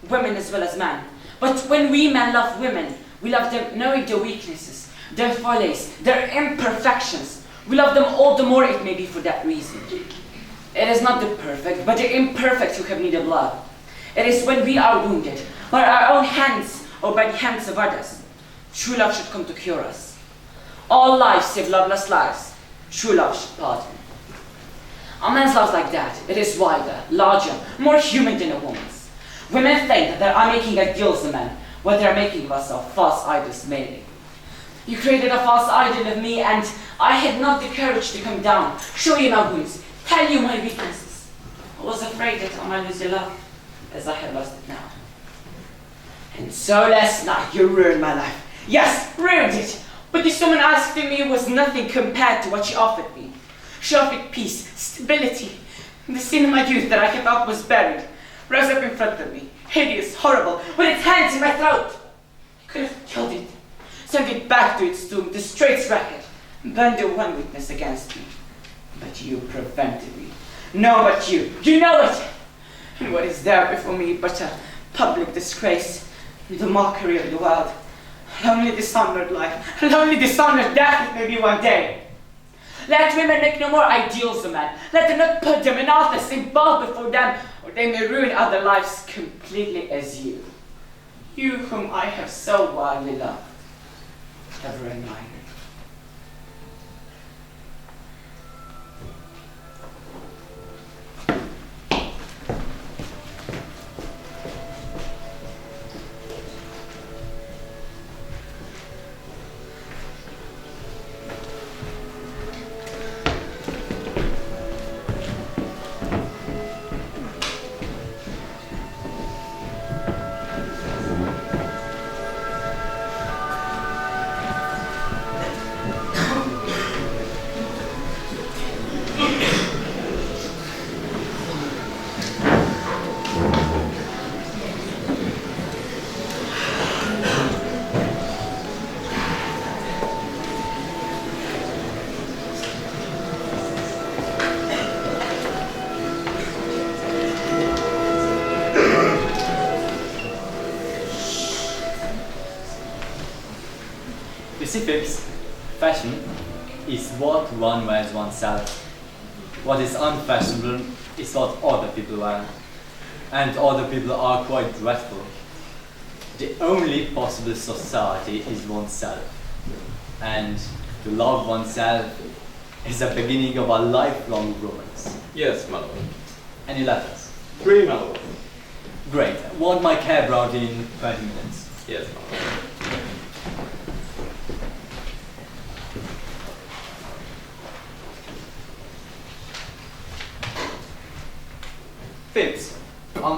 women as well as men. But when we men love women, we love them knowing their weaknesses, their follies, their imperfections. We love them all the more it may be for that reason. It is not the perfect, but the imperfect who have need of love. It is when we are wounded, by our own hands or by the hands of others. True love should come to cure us. All lives save loveless lives. True love should pardon. A man's love like that, it is wider, larger, more human than a woman's. Women think that they are making ideals of men, what they are making of us are false idols mainly. You created a false idol of me, and I had not the courage to come down, show you my wounds, tell you my weaknesses. I was afraid that I might lose your love, as I have lost it now. And so last night you ruined my life. Yes, ruined it! But this woman asked of me was nothing compared to what she offered me. She offered peace, stability. The sin of my youth that I had thought was buried rose up in front of me, hideous, horrible, with its hands in my throat. I could have killed it, sent it back to its tomb, destroyed its record, burned the one witness against me. But you prevented me. No, but you know it! And what is there before me but a public disgrace, the mockery of the world, lonely dishonored life, lonely dishonored death it may be one day. Let women make no more ideals of men. Let them not put them in office, in bow before them, or they may ruin other lives completely as you. You whom I have so wildly loved, ever admired. Specifics, fashion is what one wears oneself. What is unfashionable is what other people wear. And other people are quite dreadful. The only possible society is oneself. And to love oneself is the beginning of a lifelong romance. Yes, my lord. Any letters? 3, my lord. Great. Want my cab out in 20 minutes. Yes, my lord. Phipps,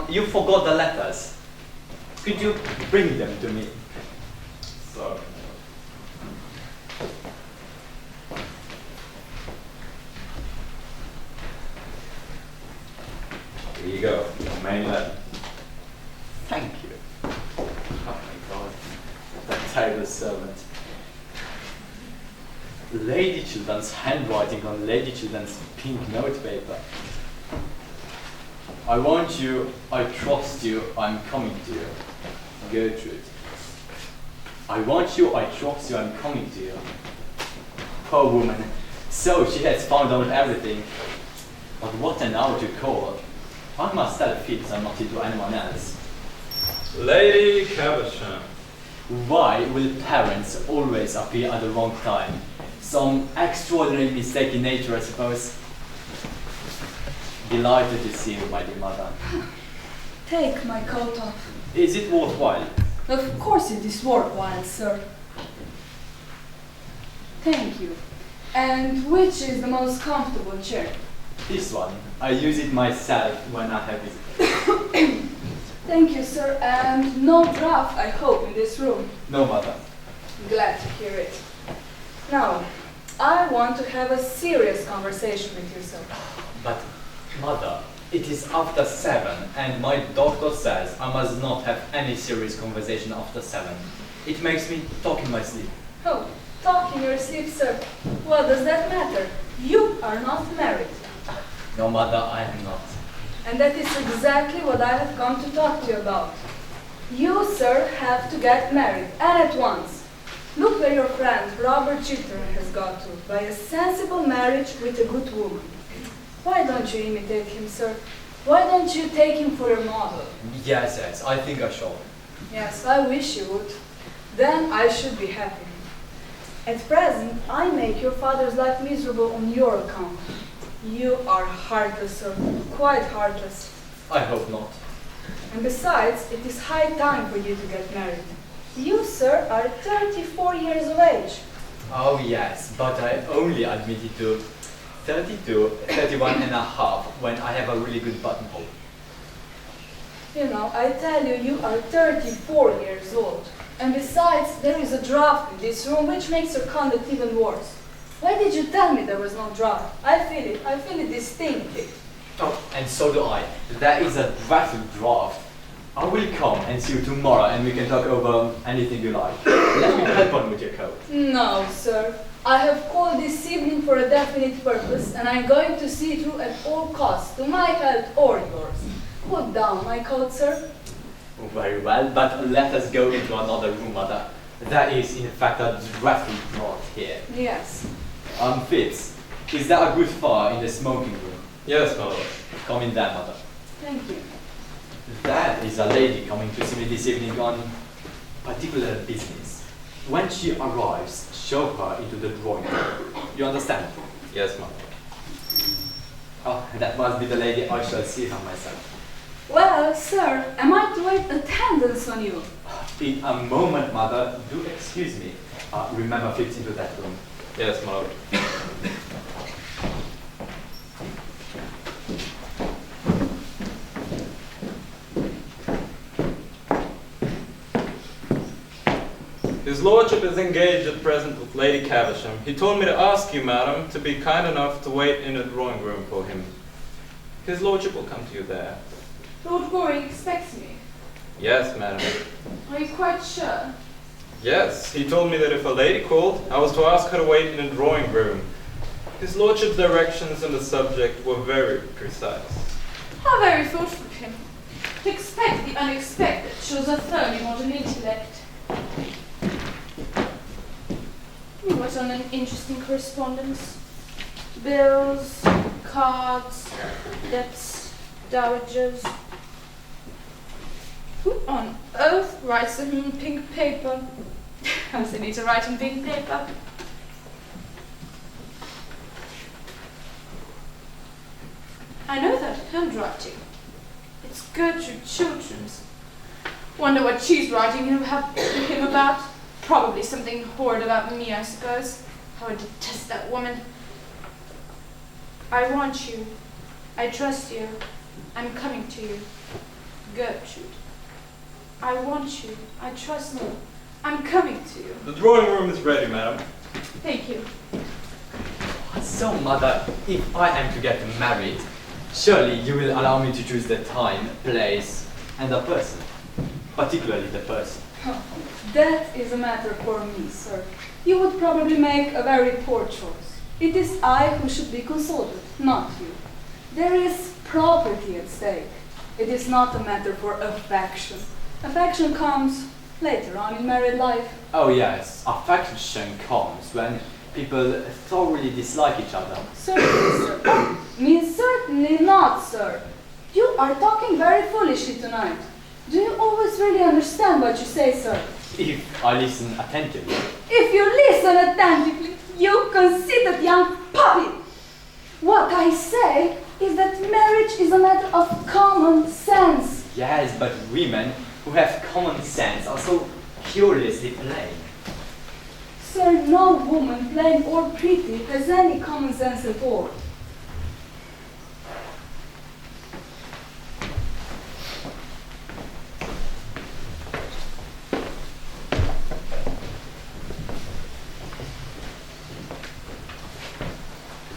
you forgot the letters. Could you bring them to me? Sorry. Here you go. mainland. Thank you. Oh my god, that terrible servant. Lady Children's handwriting on Lady Children's pink notepaper. I want you, I trust you, I'm coming to you. Gertrude. I want you, I trust you, I'm coming to you. Poor woman. So she has found out everything. But what an hour to call. I must tell Fitz and not to anyone else. Lady Caversham. Why will parents always appear at the wrong time? Some extraordinary mistake in nature, I suppose. Delighted to see you, my dear mother. Take my coat off. Is it worthwhile? Of course it is worthwhile, sir. Thank you. And which is the most comfortable chair? This one. I use it myself when I have it. Thank you, sir. And no draft, I hope, in this room. No, mother. Glad to hear it. Now, I want to have a serious conversation with you, sir. But, mother, it is after 7, and my doctor says I must not have any serious conversation after 7. It makes me talk in my sleep. Oh, talk in your sleep, sir. What does that matter? You are not married. No, mother, I am not. And that is exactly what I have come to talk to you about. You, sir, have to get married, and at once. Look where your friend Robert Chitter has got to, by a sensible marriage with a good woman. Why don't you imitate him, sir? Why don't you take him for your model? Yes, yes, I think I shall. Yes, I wish you would. Then I should be happy. At present, I make your father's life miserable on your account. You are heartless, sir, quite heartless. I hope not. And besides, it is high time for you to get married. You, sir, are 34 years of age. Oh yes, but I only admitted to 32, 31 and a half when I have a really good buttonhole. You know, I tell you, you are 34 years old. And besides, there is a draft in this room which makes your conduct even worse. Why did you tell me there was no draft? I feel it distinctly. Oh, and so do I. There is a dreadful draft. I will come and see you tomorrow and we can talk over anything you like. Let me help on with your coat. No, sir. I have called this evening for a definite purpose and I'm going to see it through at all costs, to my health or yours. Put down my coat, sir. Very well, but let us go into another room, mother. There is, in fact, a dreadful draft here. Yes. Fitz, is there a good fire in the smoking room? Yes, my lord. Come in there, mother. Thank you. There is a lady coming to see me this evening on particular business. When she arrives, show her into the drawing room. You understand? Yes, my lord. Oh, that must be the lady. I shall see her myself. Well, sir, am I to wait attendance on you? In a moment, mother. Do excuse me. Remember, Fitz, into that room. Yes, my lord. His lordship is engaged at present with Lady Caversham. He told me to ask you, madam, to be kind enough to wait in the drawing room for him. His lordship will come to you there. Lord Goring expects me. Yes, madam. Are you quite sure? Yes, he told me that if a lady called, I was to ask her to wait in the drawing room. His lordship's directions on the subject were very precise. How very thoughtful of him. To expect the unexpected shows a thoroughly modern intellect. We was on an interesting correspondence. Bills, cards, debts, dowagers. Who on earth writes them on pink paper? As they need to write on pink paper. I know that handwriting. It's Gertrude Children's. Wonder what she's writing him about. Probably something horrid about me, I suppose. How I detest that woman. I want you. I trust you. I'm coming to you. Gertrude. I want you. I trust you. I'm coming to you. The drawing room is ready, madam. Thank you. So, mother, if I am to get married, Surely you will allow me to choose the time, place, and the person. Particularly the person. That is a matter for me, sir. You would probably make a very poor choice. It is I who should be consulted, not you. There is property at stake. It is not a matter for affection. Affection comes later on in married life. Oh yes, affection comes when people thoroughly dislike each other. Certainly, sir. Oh, me certainly not, sir. You are talking very foolishly tonight. Do you always really understand what you say, sir? If I listen attentively. If you listen attentively, you conceited young puppy! What I say is that marriage is a matter of common sense. Yes, but women who have common sense are so curiously plain. Sir, no woman, plain or pretty, has any common sense at all.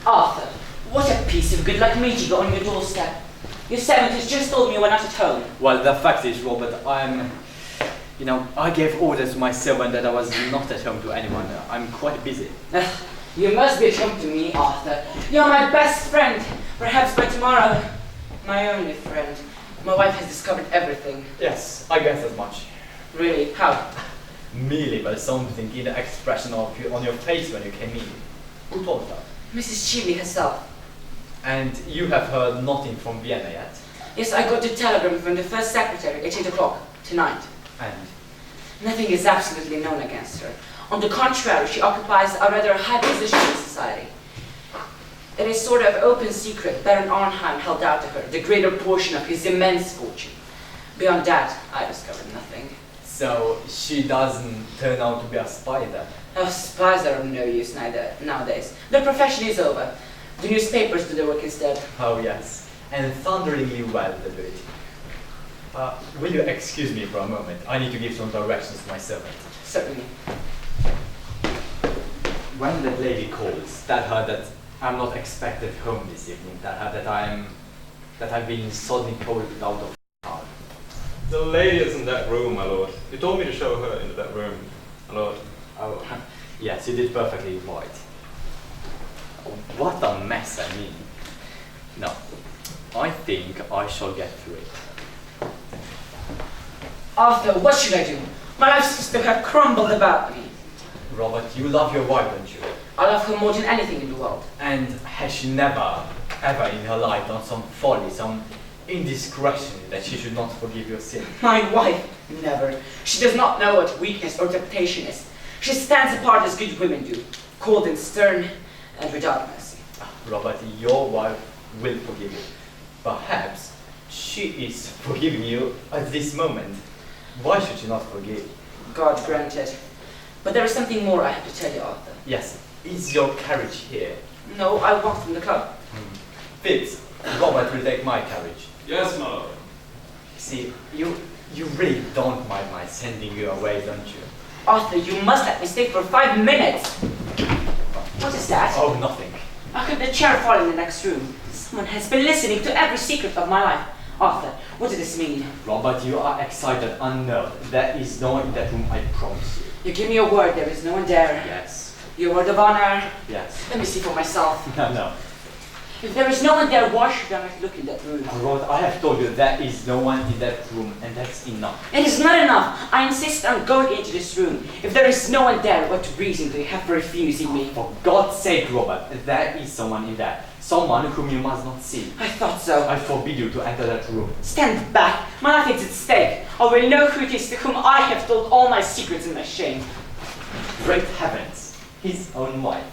Arthur, what a piece of good luck meeting you got on your doorstep. Your servant has just told me you were not at home. Well, the fact is, Robert, I gave orders to my servant that I was not at home to anyone. I'm quite busy. You must be at home to me, Arthur. You're my best friend. Perhaps by tomorrow, my only friend. My wife has discovered everything. Yes, I guess as much. Really? How? Merely by something in the expression on your face when you came in. Who told that? Mrs. Chivley herself. And you have heard nothing from Vienna yet? Yes, I got a telegram from the first secretary at 8 o'clock tonight. And? Nothing is absolutely known against her. On the contrary, she occupies a rather high position in society. It is sort of open secret Baron Arnheim held out to her the greater portion of his immense fortune. Beyond that, I discovered nothing. So she doesn't turn out to be a spy then? Oh, spies are of no use nowadays. Their profession is over. The newspapers do their work instead. Oh yes, and thunderingly well they do it. Will you excuse me for a moment? I need to give some directions to my servant. Certainly. When that lady calls, tell her that I'm not expected home this evening. Tell her that I've been suddenly called out of town. The lady is in that room, my lord. You told me to show her into that room, my lord. Oh, yes, you did perfectly right. What a mess, I mean. No, I think I shall get through it. Arthur, what should I do? My life seems to have crumbled about me. Robert, you love your wife, don't you? I love her more than anything in the world. And has she never, ever in her life done some folly, some indiscretion that she should not forgive your sin? My wife? Never. She does not know what weakness or temptation is. She stands apart as good women do, cold and stern and without mercy. Robert, your wife will forgive you. Perhaps she is forgiving you at this moment. Why should she not forgive? God grant it. But there is something more I have to tell you, Arthur. Yes. Is your carriage here? No, I walked from the club. Fitz, Robert will take my carriage. Yes, my lord. See, you really don't mind my sending you away, don't you? Arthur, you must let me stay for 5 minutes. What is that? Oh, nothing. How could the chair fall in the next room? Someone has been listening to every secret of my life. Arthur, what does this mean? Robert, you are excited. No, there is no one in that room, I promise you. You give me your word, there is no one there. Yes. Your word of honor? Yes. Let me see for myself. No. If there is no one there, why should I not look in that room? Robert, I have told you there is no one in that room, and that's enough. It is not enough. I insist on going into this room. If there is no one there, what reason do you have for refusing me? For God's sake, Robert, there is someone in there. Someone whom you must not see. I thought so. I forbid you to enter that room. Stand back. My life is at stake. I will know who it is to whom I have told all my secrets and my shame. Great heavens, his own wife.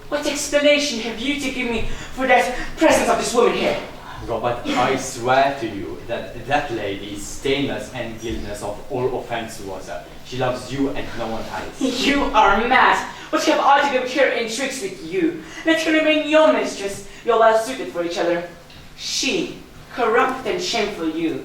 What explanation have you to give me for that presence of this woman here? Robert, I swear to you that that lady is stainless and guiltless of all offense towards her. She loves you and no one else. You are mad. What have I to do with her intrigues with you? Let her remain your mistress. You're well suited for each other. She, corrupt and shameful you,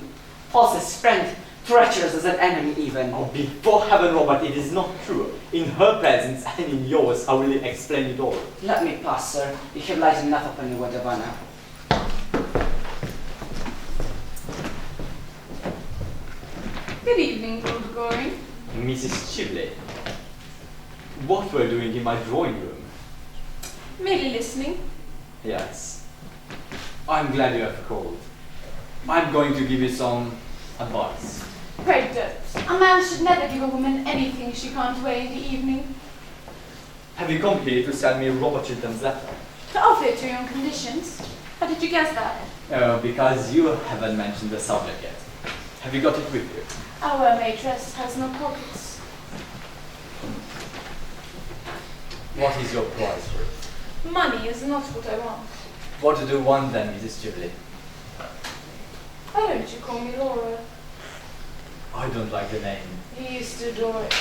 false as friend treacherous as an enemy even. Oh, before heaven, Robert, it is not true. In her presence and in yours, I will explain it all. Let me pass, sir. You have lighted enough upon your wadavana. Good evening, Lord Goring. Mrs. Chivley, what were you doing in my drawing room? Merely listening. Yes. I'm glad you have called. I'm going to give you some advice. Pray don't. A man should never give a woman anything she can't wear in the evening. Have you come here to sell me Robert Chilton's letter? To offer it to you on conditions. How did you guess that? Oh, because you haven't mentioned the subject yet. Have you got it with you? Our maitress has no pockets. What is your price for it? Money is not what I want. What do you want then, Mrs. Chivley? Why don't you call me Laura? I don't like the name. You used to adore it.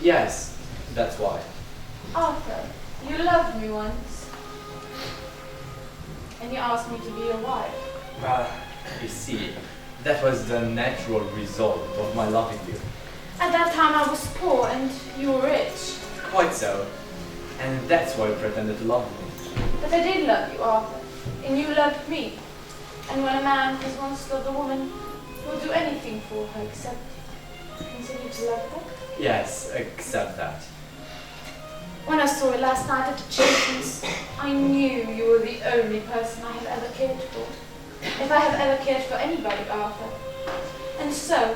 Yes, that's why. Arthur, you loved me once. And you asked me to be your wife. Well, you see, that was the natural result of my loving you. At that time I was poor and you were rich. Quite so. And that's why you pretended to love me. But I did love you, Arthur. And you loved me. And when a man has once loved a woman, will do anything for her except continue to love her. Yes, except that. When I saw you last night at the Chiltons, I knew you were the only person I have ever cared for. If I have ever cared for anybody, Arthur. And so,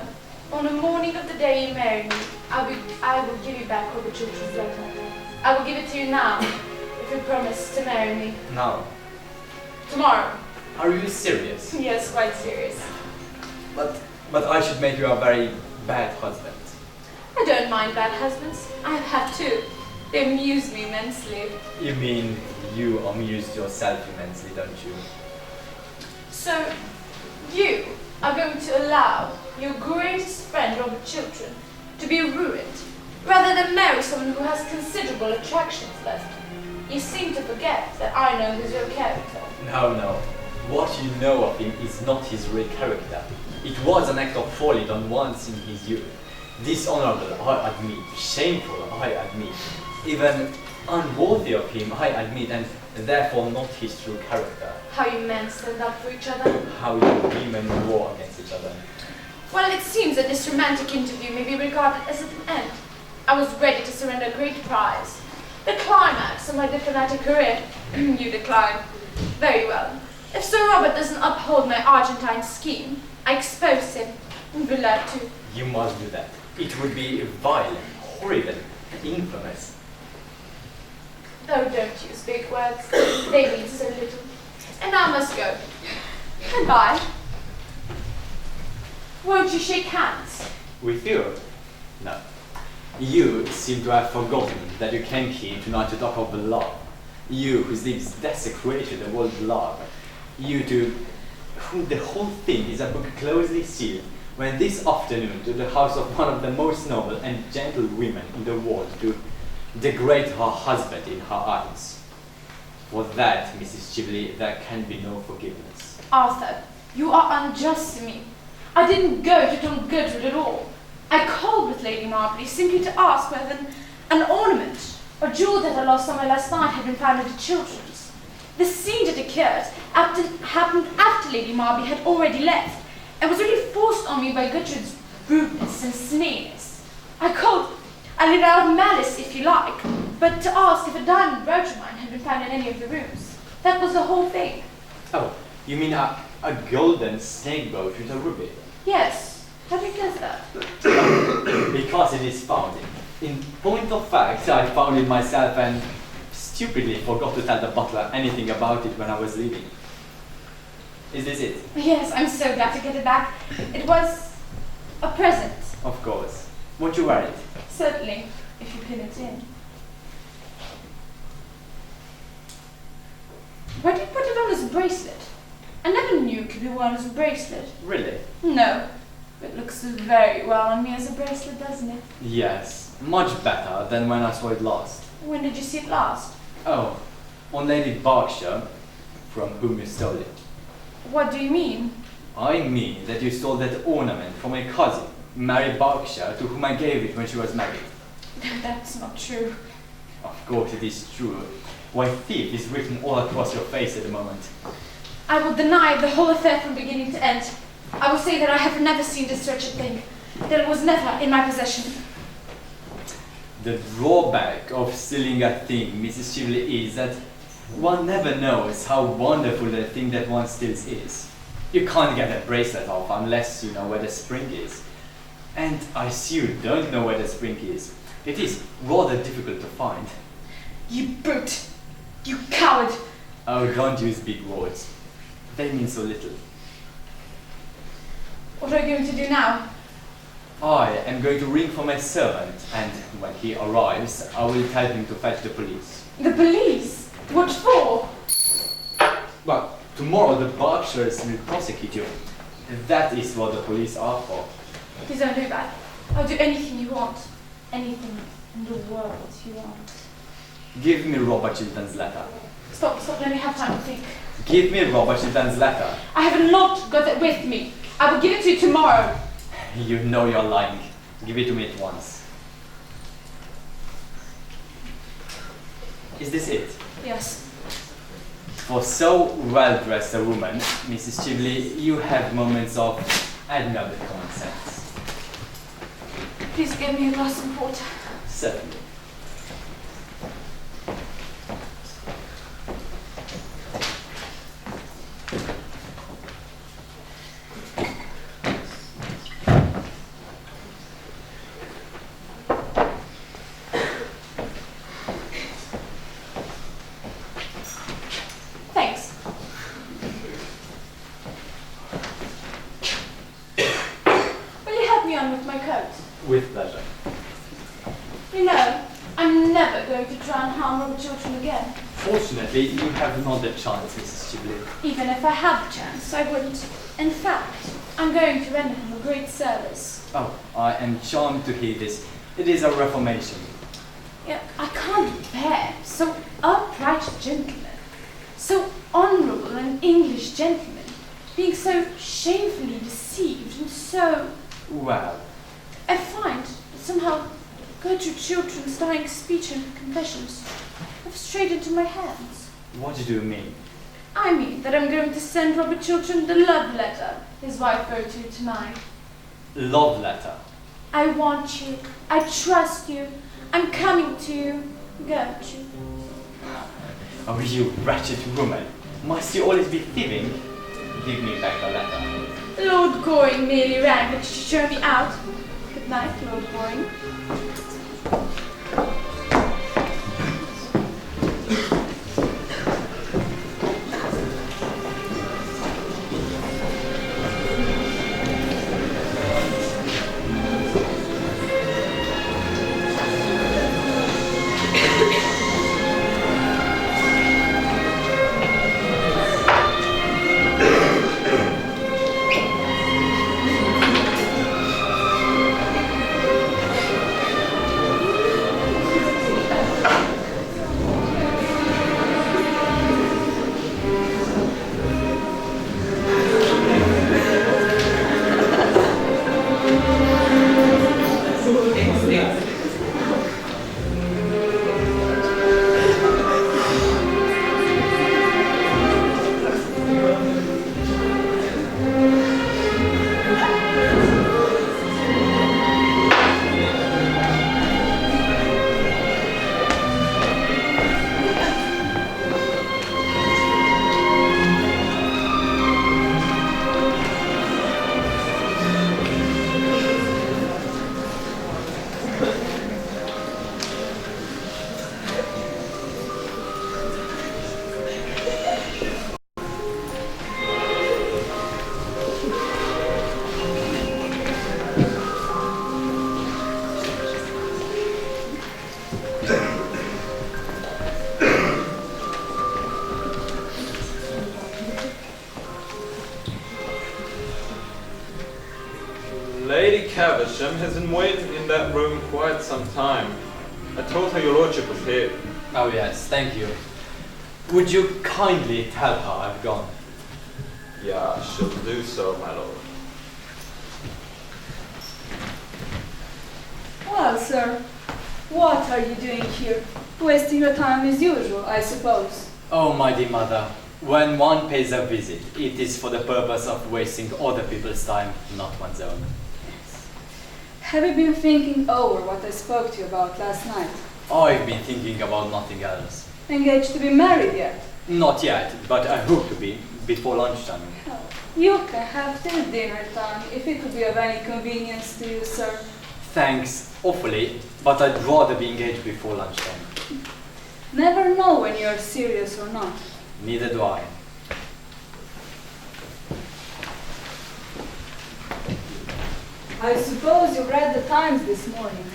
on the morning of the day you married me, I will give you back Robert Chilton's letter. I will give it to you now, if you promise to marry me. Now, Tomorrow. are you serious? Yes, quite serious. But I should make you a very bad husband. I don't mind bad husbands. I have had two. They amuse me immensely. You mean you amused yourself immensely, don't you? So, you are going to allow your greatest friend, Robert Chilton, to be ruined, rather than marry someone who has considerable attractions left. You seem to forget that I know his real character. No. What you know of him is not his real character. It was an act of folly done once in his youth. Dishonorable, I admit. Shameful, I admit. Even unworthy of him, I admit, and therefore not his true character. How you men stand up for each other. How you women war against each other. Well, it seems that this romantic interview may be regarded as an end. I was ready to surrender a great prize. The climax of my diplomatic career. You decline. Very well. If Sir Robert doesn't uphold my Argentine scheme, I expose him. And Wilda too. You must do that. It would be vile, horrible, infamous. Oh, don't use big words. They mean so little. And I must go. Goodbye. Won't you shake hands? With you? No. You seem to have forgotten that you came here tonight to talk of love. You whose lips desecrated the word love. You to whom the whole thing is a book closely sealed, went this afternoon to the house of one of the most noble and gentle women in the world to degrade her husband in her eyes. For that, Mrs. Chivley, there can be no forgiveness. Arthur, you are unjust to me. I didn't go to Tom Gertrude at all. I called with Lady Marpley simply to ask whether an ornament or jewel that I lost somewhere last night had been found at the Chiltons. The scene that occurred happened after Lady Marpley had already left, and was really forced on me by Gertrude's rudeness and sneers. I called, I let out malice if you like, but to ask if a diamond brooch of mine had been found in any of the rooms. That was the whole thing. Oh, you mean a golden snake brooch with a ruby? Yes. How did you guess that? Because it is found. In point of fact, I found it myself and stupidly forgot to tell the butler anything about it when I was leaving. Is this it? Yes, I'm so glad to get it back. It was a present. Of course. Won't you wear it? Certainly, if you pin it in. Why did you put it on as a bracelet? I never knew it could be worn as a bracelet. Really? No. It looks very well on me as a bracelet, doesn't it? Yes. Much better than when I saw it last. When did you see it last? Oh, on Lady Berkshire, from whom you stole it. What do you mean? I mean that you stole that ornament from a cousin, Mary Berkshire, to whom I gave it when she was married. That's not true. Of course it is true. Why, thief is written all across your face at the moment. I will deny the whole affair from beginning to end. I will say that I have never seen this wretched thing, that it was never in my possession. The drawback of stealing a thing, Mrs. Chivley, is that one never knows how wonderful the thing that one steals is. You can't get a bracelet off unless you know where the spring is. And I see you don't know where the spring is. It is rather difficult to find. You brute! You coward! Oh, don't use big words. They mean so little. What are you going to do now? I am going to ring for my servant, and when he arrives, I will tell him to fetch the police. The police? What for? Well, tomorrow the Berkshires will prosecute you. That is what the police are for. Please don't do that. I'll do anything you want. Anything in the world you want. Give me Robert Chilton's letter. Stop, let me have time to think. Give me Robert Chilton's letter. I have not got it with me. I will give it to you tomorrow. You know you're lying. Give it to me at once. Is this it? Yes. For so well-dressed a woman, Mrs. Chivley, you have moments of admirable common sense. Please give me a glass of water. Certainly. Thanks. Will you help me on with my coat? With pleasure. You know, I'm never going to try and harm other children again. Fortunately, you have not the chance, Mrs. Chivley. Even if I had the chance, I wouldn't. In fact, I'm going to render him a great service. Oh, I am charmed to hear this. It is a reformation. Yeah, I can't bear so upright a gentleman, so honourable an English gentleman, being so shamefully deceived and so... Well, I find that somehow Gertrude Chilton's dying speech and confessions have strayed into my hands. what do you mean? I mean that I'm going to send Robert Chilton the love letter his wife wrote to you tonight. Love letter. I want you. I trust you. I'm coming to you. Gertrude. Oh, you wretched woman. Must you always be thieving? Give me back the letter. Lord Goring merely rang that you should show me out. Good night, Lord Goring. Lady Caversham has been waiting in that room quite some time. I told her your lordship was here. Oh yes, thank you. Would you kindly tell her I've gone? Yeah, she'll do so, my lord. Well, sir, what are you doing here? Wasting your time as usual, I suppose. Oh, my dear mother, when one pays a visit, it is for the purpose of wasting other people's time, not one's own. Have you been thinking over what I spoke to you about last night? I've been thinking about nothing else. Engaged to be married yet? Not yet, but I hope to be before lunchtime. Oh, you can have till dinner time, if it would be of any convenience to you, sir. Thanks, awfully, but I'd rather be engaged before lunchtime. Never know when you're serious or not. Neither do I. I suppose you read the Times this morning.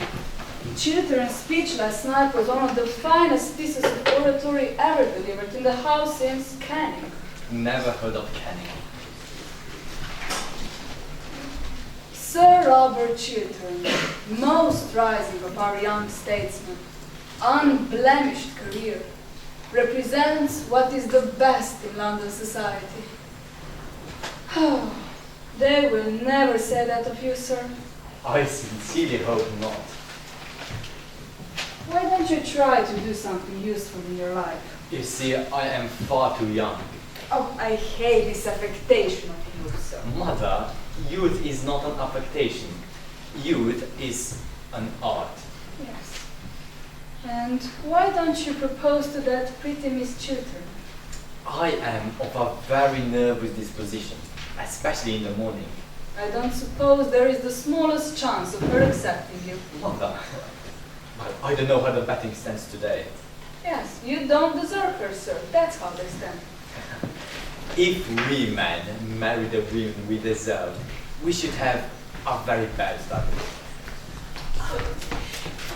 Chiltern's speech last night was one of the finest pieces of oratory ever delivered in the House since Canning. Never heard of Canning. Sir Robert Chiltern, most rising of our young statesmen, unblemished career, represents what is the best in London society. They will never say that of you, sir. I sincerely hope not. Why don't you try to do something useful in your life? You see, I am far too young. Oh, I hate this affectation of youth, sir. Mother, youth is not an affectation. Youth is an art. Yes. And why don't you propose to that pretty Miss Chiltern? I am of a very nervous disposition, especially in the morning. I don't suppose there is the smallest chance of her accepting you. Mother, well, I don't know how the betting stands today. Yes, you don't deserve her, sir. That's how they stand. If we men marry the women we deserve, we should have a very bad start.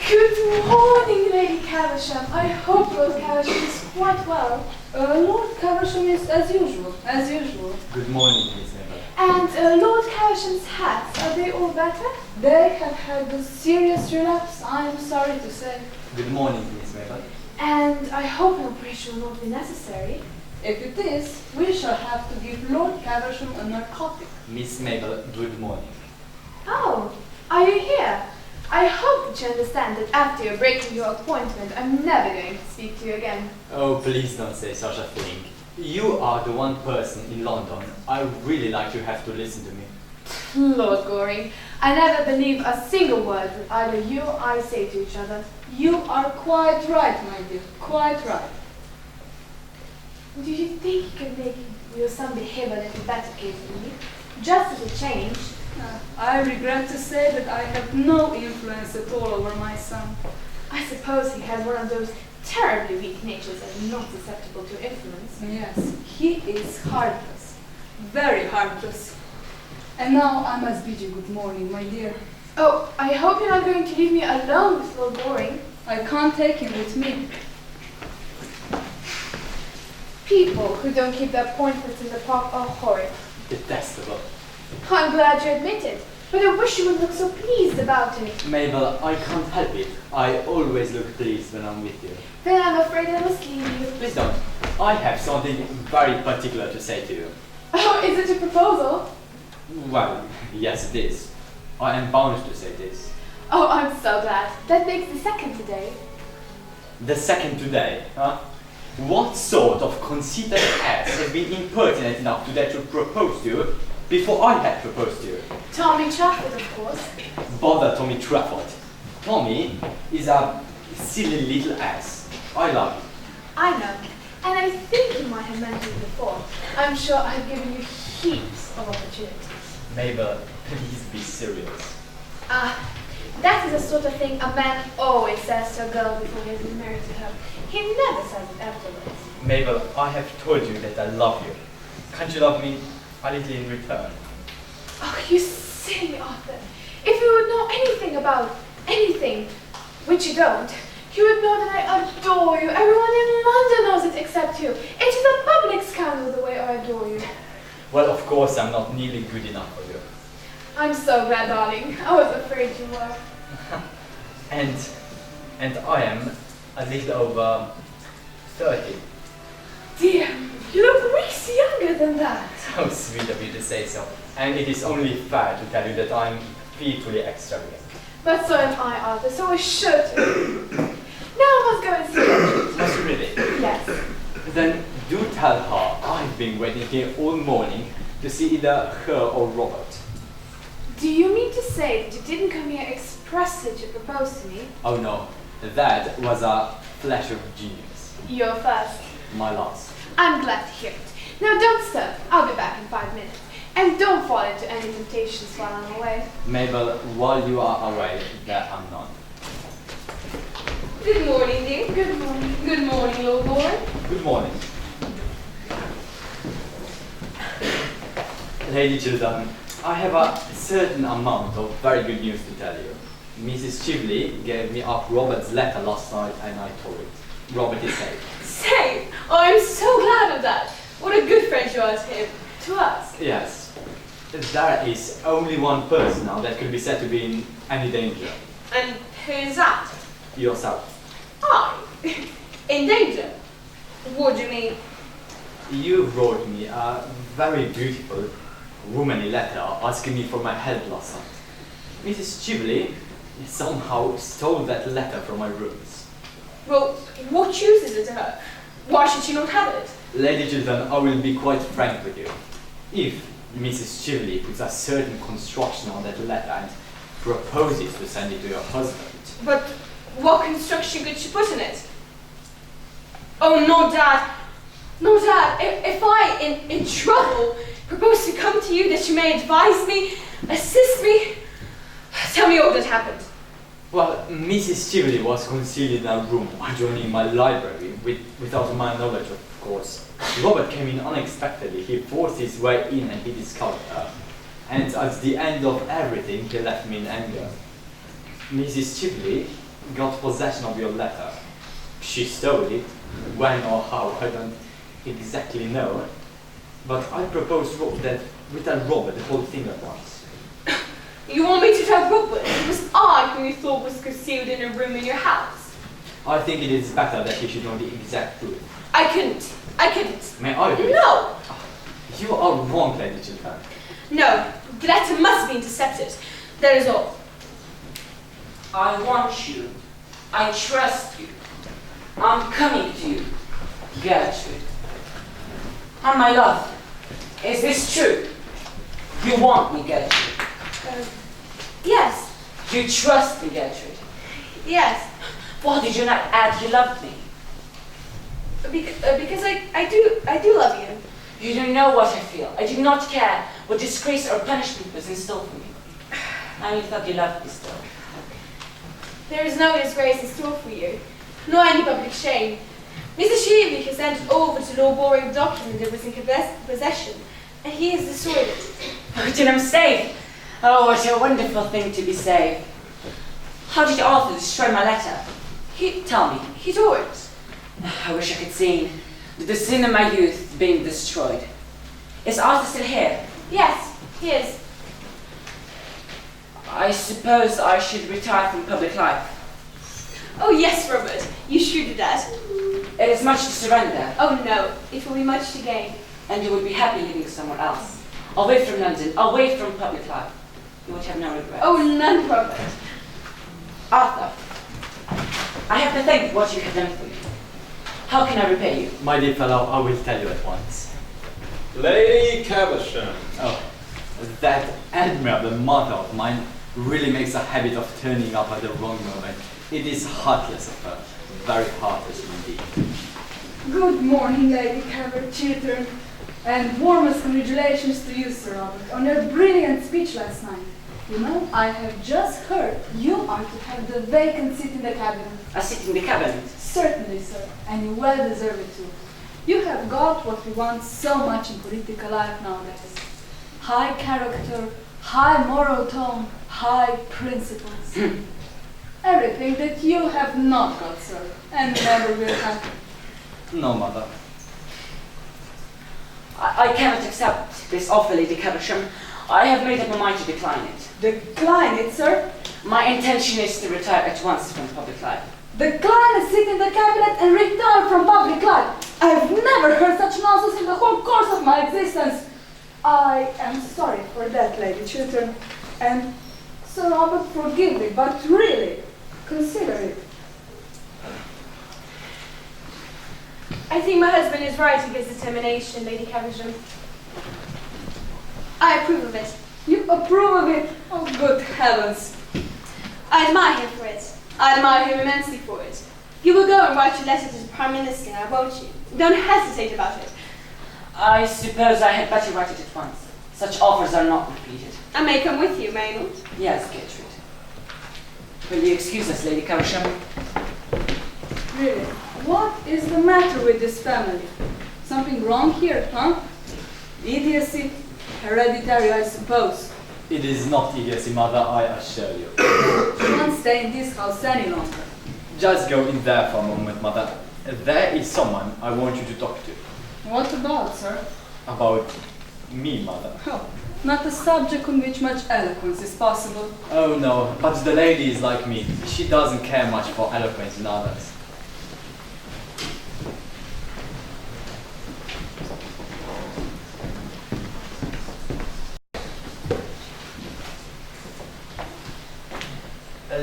Good morning, Lady Caversham. I hope Lord Caversham is quite well. Lord Caversham is as usual, as usual. Good morning, Miss Mabel. And Lord Caversham's hats, are they all better? They have had a serious relapse, I am sorry to say. Good morning, Miss Mabel. And I hope an operation will not be necessary. If it is, we shall have to give Lord Caversham a narcotic. Miss Mabel, good morning. Oh, are you here? I hope that you understand that after you're breaking your appointment, I'm never going to speak to you again. Oh, please don't say such a thing. You are the one person in London I really like to have to listen to me. Lord Goring, I never believe a single word that either you or I say to each other. You are quite right, my dear, quite right. Do you think you can make your son behave a little better carefully? Just as a change. I regret to say that I have no influence at all over my son. I suppose he has one of those terribly weak natures and not susceptible to influence. Yes, he is heartless, very heartless. And now I must bid you good morning, my dear. Oh, I hope you're not going to leave me alone with Lord Goring. I can't take him with me. People who don't keep their appointments in the park are horrid. Detestable. I'm glad you admit it, but I wish you would look so pleased about it. Mabel, I can't help it. I always look pleased when I'm with you. Then I'm afraid I must leave you. Please don't. I have something very particular to say to you. Oh, is it a proposal? Well, yes it is. I am bound to say this. Oh, I'm so glad. That makes the second today. The second today, huh? What sort of conceited ass has been impertinent enough to dare to propose to you before I had proposed to you? Tommy Trafford, of course. Bother Tommy Trafford. Tommy is a silly little ass. I love him. I know, and I think you might have mentioned it before. I'm sure I've given you heaps of opportunities. Mabel, please be serious. That is the sort of thing a man always says to a girl before he has been married to her. He never says it afterwards. Mabel, I have told you that I love you. Can't you love me a little in return? Oh, you silly Arthur. If you would know anything about anything, which you don't, you would know that I adore you. Everyone in London knows it except you. It is a public scandal the way I adore you. Well, of course, I'm not nearly good enough for you. I'm so glad, darling. I was afraid you were. and I am a little over 30. Dear, you look weeks younger than that. How sweet of you to say so. And it is only fair to tell you that I'm fearfully extravagant. But so am I, Arthur, so I should. Now I must go and see her. Must you really? Yes. Then do tell her I've been waiting here all morning to see either her or Robert. Do you mean to say that you didn't come here expressly to propose to me? Oh no, that was a flash of genius. You're first. My last. I'm glad to hear it. Now don't stir. I'll be back in 5 minutes. And don't fall into any temptations while I'm away. Mabel, while you are away, there are none. Good morning, dear. Good morning. Good morning, little boy. Good morning. Lady Chilton, I have a certain amount of very good news to tell you. Mrs. Chivley gave me up Robert's letter last night and I tore it. Robert is safe. Say, oh, I'm so glad of that. What a good friend you are to him. To us. Yes. There is only one person now that could be said to be in any danger. And who's that? Yourself. I? In danger? What do you mean? You wrote me a very beautiful, womanly letter asking me for my help last night. Mrs. Chivley somehow stole that letter from my rooms. Well, what use is it to her? Why should she not have it? Lady Chilton, I will be quite frank with you. If Mrs. Chivley puts a certain construction on that letter and proposes to send it to your husband. But what construction could she put in it? Oh, no, Dad. No, Dad. If I, in trouble, propose to come to you that you may advise me, assist me, tell me all that happened. Well, Mrs. Chivley was concealed in a room adjoining my library, without my knowledge, of course. Robert came in unexpectedly. He forced his way in and he discovered her. And at the end of everything, he left me in anger. Mrs. Chivley got possession of your letter. She stole it. When or how, I don't exactly know. But I propose that we tell Robert the whole thing at once. You want me to tell Robert? It was I whom you thought was concealed in a room in your house. I think it is better that he should know the exact truth. I couldn't. May I do it? No! You are wrong, Lady Chilton. No, the letter must be intercepted. That is all. I want you. I trust you. I'm coming to you, Gertrude. And my love, is this true? You want me, Gertrude? Yes. You trust me, Gertrude? Yes. Why did you not add you loved me? Because I do love you. You don't know what I feel. I do not care what disgrace or punishment was in store for me. I only thought you loved me still. There is no disgrace in store for you, nor any public shame. Mr. Sheevey has handed over to Lord Boring the document that was in possession, and he has destroyed it. Oh, then I'm safe. Oh, what a wonderful thing to be safe. How did Arthur destroy my letter? Tell me. He tore it. I wish I could see the sin of my youth being destroyed. Is Arthur still here? Yes, he is. I suppose I should retire from public life. Oh yes, Robert, you should do that. It is much to surrender. Oh no, it will be much to gain. And you would be happy living somewhere else. Away from London, away from public life. You would have no regrets. Oh, none, Robert. Arthur, I have to thank what you have done for me. How can I repay you? My dear fellow, I will tell you at once. Lady Caversham. Oh, that admirable mother of mine really makes a habit of turning up at the wrong moment. It is heartless of her. Very heartless indeed. Good morning, Lady Chilton, and warmest congratulations to you, Sir Robert, on your brilliant speech last night. You know, I have just heard you are to have the vacant seat in the cabinet. A seat in the cabinet? Certainly, sir, and you well deserve it too. You have got what we want so much in political life nowadays. High character, high moral tone, high principles. Everything that you have not got, sir, and never will happen. No, mother. I cannot accept this offer, Lady Caversham. I have made up my mind to decline it. Decline it, sir? My intention is to retire at once from public life. Decline a seat in the cabinet and retire from public life. I have never heard such nonsense in the whole course of my existence. I am sorry for that, Lady Chilton, and Sir Robert, forgive me, but really, consider it. I think my husband is right in his determination, Lady Caversham. I approve of it. You approve of it? Oh, good heavens. I admire him for it. I admire him immensely for it. You will go and write your letter to the Prime Minister now, won't you? Don't hesitate about it. I suppose I had better write it at once. Such offers are not repeated. I may come with you, may I not? Yes, Gertrude. Will you excuse us, Lady Caversham? Really, what is the matter with this family? Something wrong here, huh? Idiocy? Hereditary, I suppose. It is not idiocy, mother, I assure you. You can't stay in this house any longer. Just go in there for a moment, mother. There is someone I want you to talk to. What about, sir? About me, mother. Oh, not a subject on which much eloquence is possible. Oh no, but the lady is like me. She doesn't care much for eloquence in others.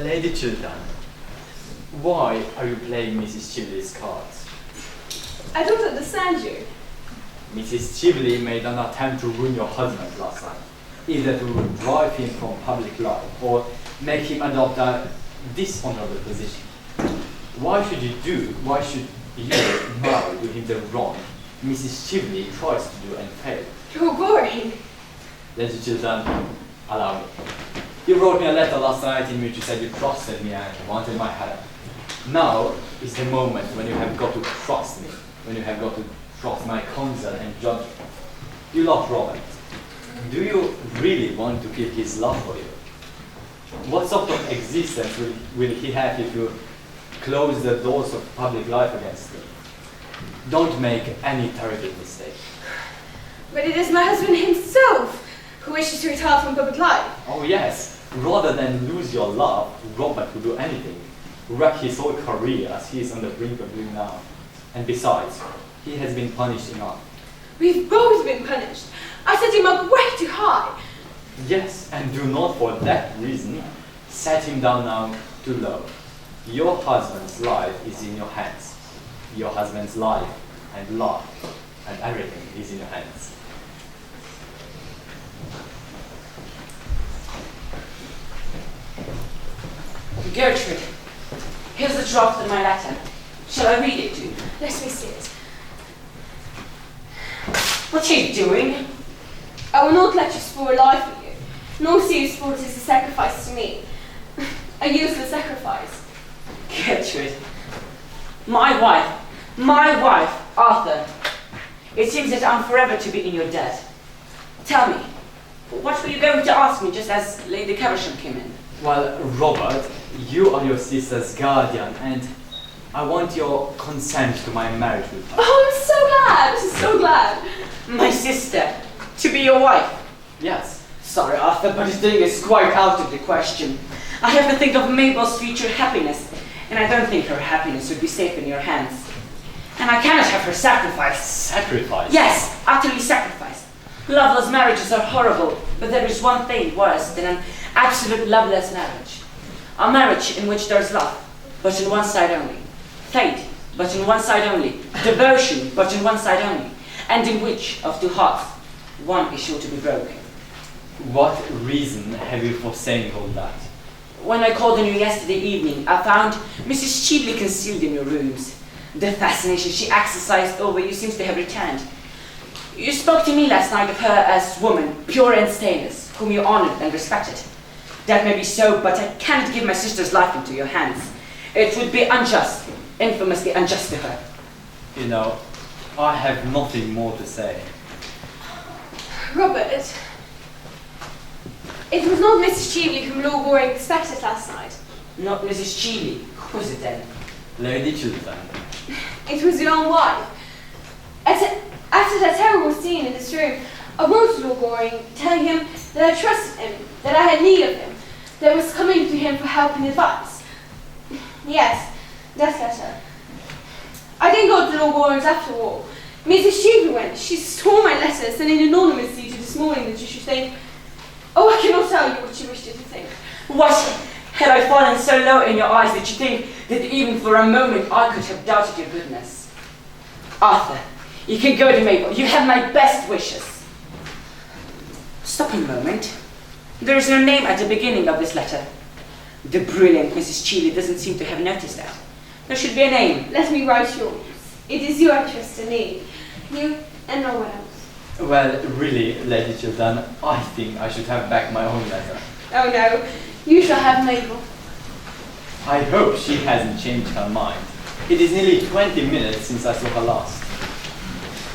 Lady Chilton, why are you playing Mrs. Chibley's cards? I don't understand you. Mrs. Chibley made an attempt to ruin your husband last night, either to drive him from public life or make him adopt a dishonorable position. Why should you marry to him the wrong Mrs. Chibley tries to do and fail? You're boring. Lady Chilton, allow me. You wrote me a letter last night in which you said you trusted me and wanted my help. Now is the moment when you have got to trust me, when you have got to trust my counsel and judgment. You love Robert. Do you really want to keep his love for you? What sort of existence will he have if you close the doors of public life against him? Don't make any terrible mistake. But it is my husband himself who wishes to retire from public life. Oh yes, rather than lose your love, Robert would do anything. Wreck his whole career as he is on the brink of doing now. And besides, he has been punished enough. We've both been punished. I set him up way too high. Yes, and do not for that reason set him down now too low. Your husband's life is in your hands. Your husband's life and love and everything is in your hands. Gertrude, here's the draft of my letter. Shall I read it to you? Let me see it. What are you doing? I will not let you spoil life for you, nor see you sport as a sacrifice to me. A useless sacrifice. Gertrude, my wife, Arthur. It seems that I'm forever to be in your debt. Tell me, what were you going to ask me just as Lady Caversham came in? Well, Robert, you are your sister's guardian, and I want your consent to my marriage with her. Oh, I'm so glad! I'm so glad! My sister, to be your wife? Yes. Sorry, Arthur, but this thing is quite out of the question. I have to think of Mabel's future happiness, and I don't think her happiness would be safe in your hands. And I cannot have her sacrificed. Sacrificed? Yes, utterly sacrificed. Loveless marriages are horrible, but there is one thing worse than an absolute loveless marriage. A marriage in which there is love, but on one side only. Faith, but on one side only. Devotion, but on one side only. And in which, of two hearts, one is sure to be broken. What reason have you for saying all that? When I called on you yesterday evening, I found Mrs. Chibley concealed in your rooms. The fascination she exercised over you seems to have returned. You spoke to me last night of her as woman, pure and stainless, whom you honored and respected. That may be so, but I cannot give my sister's life into your hands. It would be unjust, infamously unjust to her. You know, I have nothing more to say. Robert, it was not Mrs. Chibley whom Lord Goring expected last night. Not Mrs. Chibley. Who was it then? Lady Chilton. It was your own wife. After that terrible scene in this room, I wrote to Lord Goring, telling him that I trusted him, that I had need of him, that I was coming to him for help and advice. Yes, that letter. I didn't go to Lord Goring's after all. Mrs. Chibley went. She stole my letter, sending anonymously to this morning that you should think. Oh, I cannot tell you what she wished you to think. Had I fallen so low in your eyes that you think that even for a moment I could have doubted your goodness? Arthur, you can go to Mabel. You have my best wishes. Stop a moment. There is no name at the beginning of this letter. The brilliant Mrs. Cheeley doesn't seem to have noticed that. There should be a name. Let me write yours. It is your trust in me. You and no one else. Well, really, Lady Chiltern, I think I should have back my own letter. Oh no, you shall have Mabel. I hope she hasn't changed her mind. It is nearly 20 minutes since I saw her last.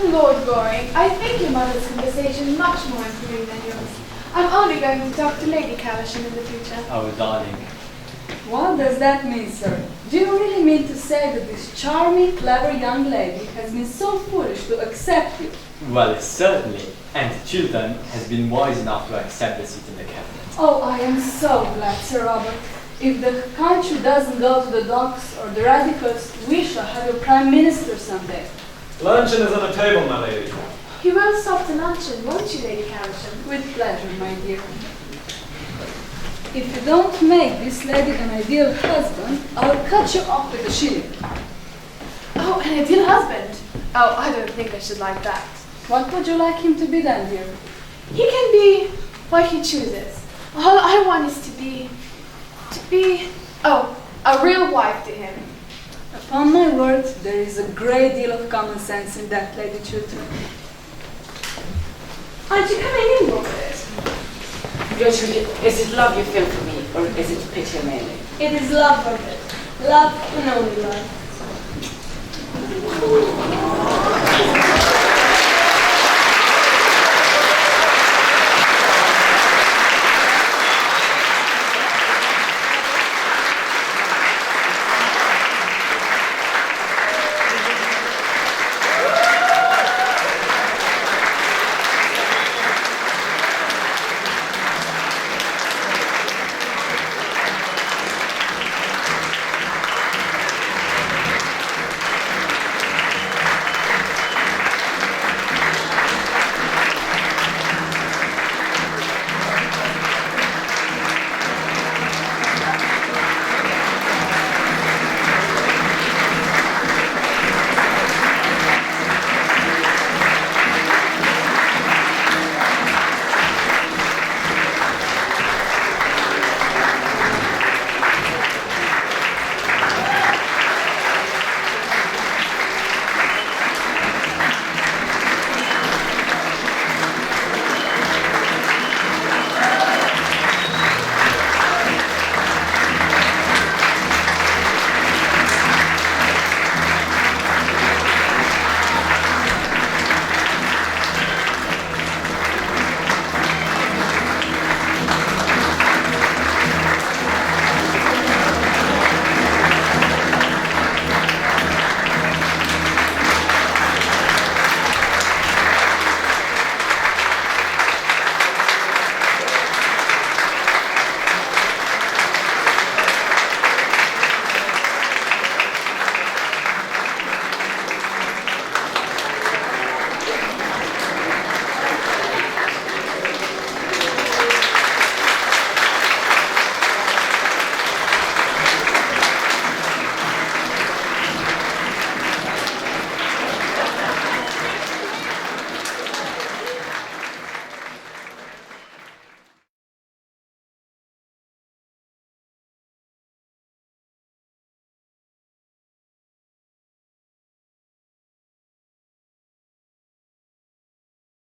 Lord Goring, I think your mother's conversation much more improving than yours. I'm only going to talk to Lady Caversham in the future. Oh, darling. What does that mean, sir? Do you really mean to say that this charming, clever young lady has been so foolish to accept you? Well, certainly. And Chiltern has been wise enough to accept the seat in the cabinet. Oh, I am so glad, Sir Robert. If the country doesn't go to the docks or the radicals, we shall have a prime minister someday. Luncheon is on the table, my lady. You will stop to luncheon, won't you, Lady Caversham? With pleasure, my dear. If you don't make this lady an ideal husband, I'll cut you off with a shilling. Oh, an ideal husband? Oh, I don't think I should like that. What would you like him to be then, dear? He can be what he chooses. All I want is to be, a real wife to him. Upon my word, there is a great deal of common sense in that, Lady Chiltern. Aren't you coming in, Robert? Gertrude, is it love you feel for me, or is it pity mainly? It is love, Robert. Love and only love.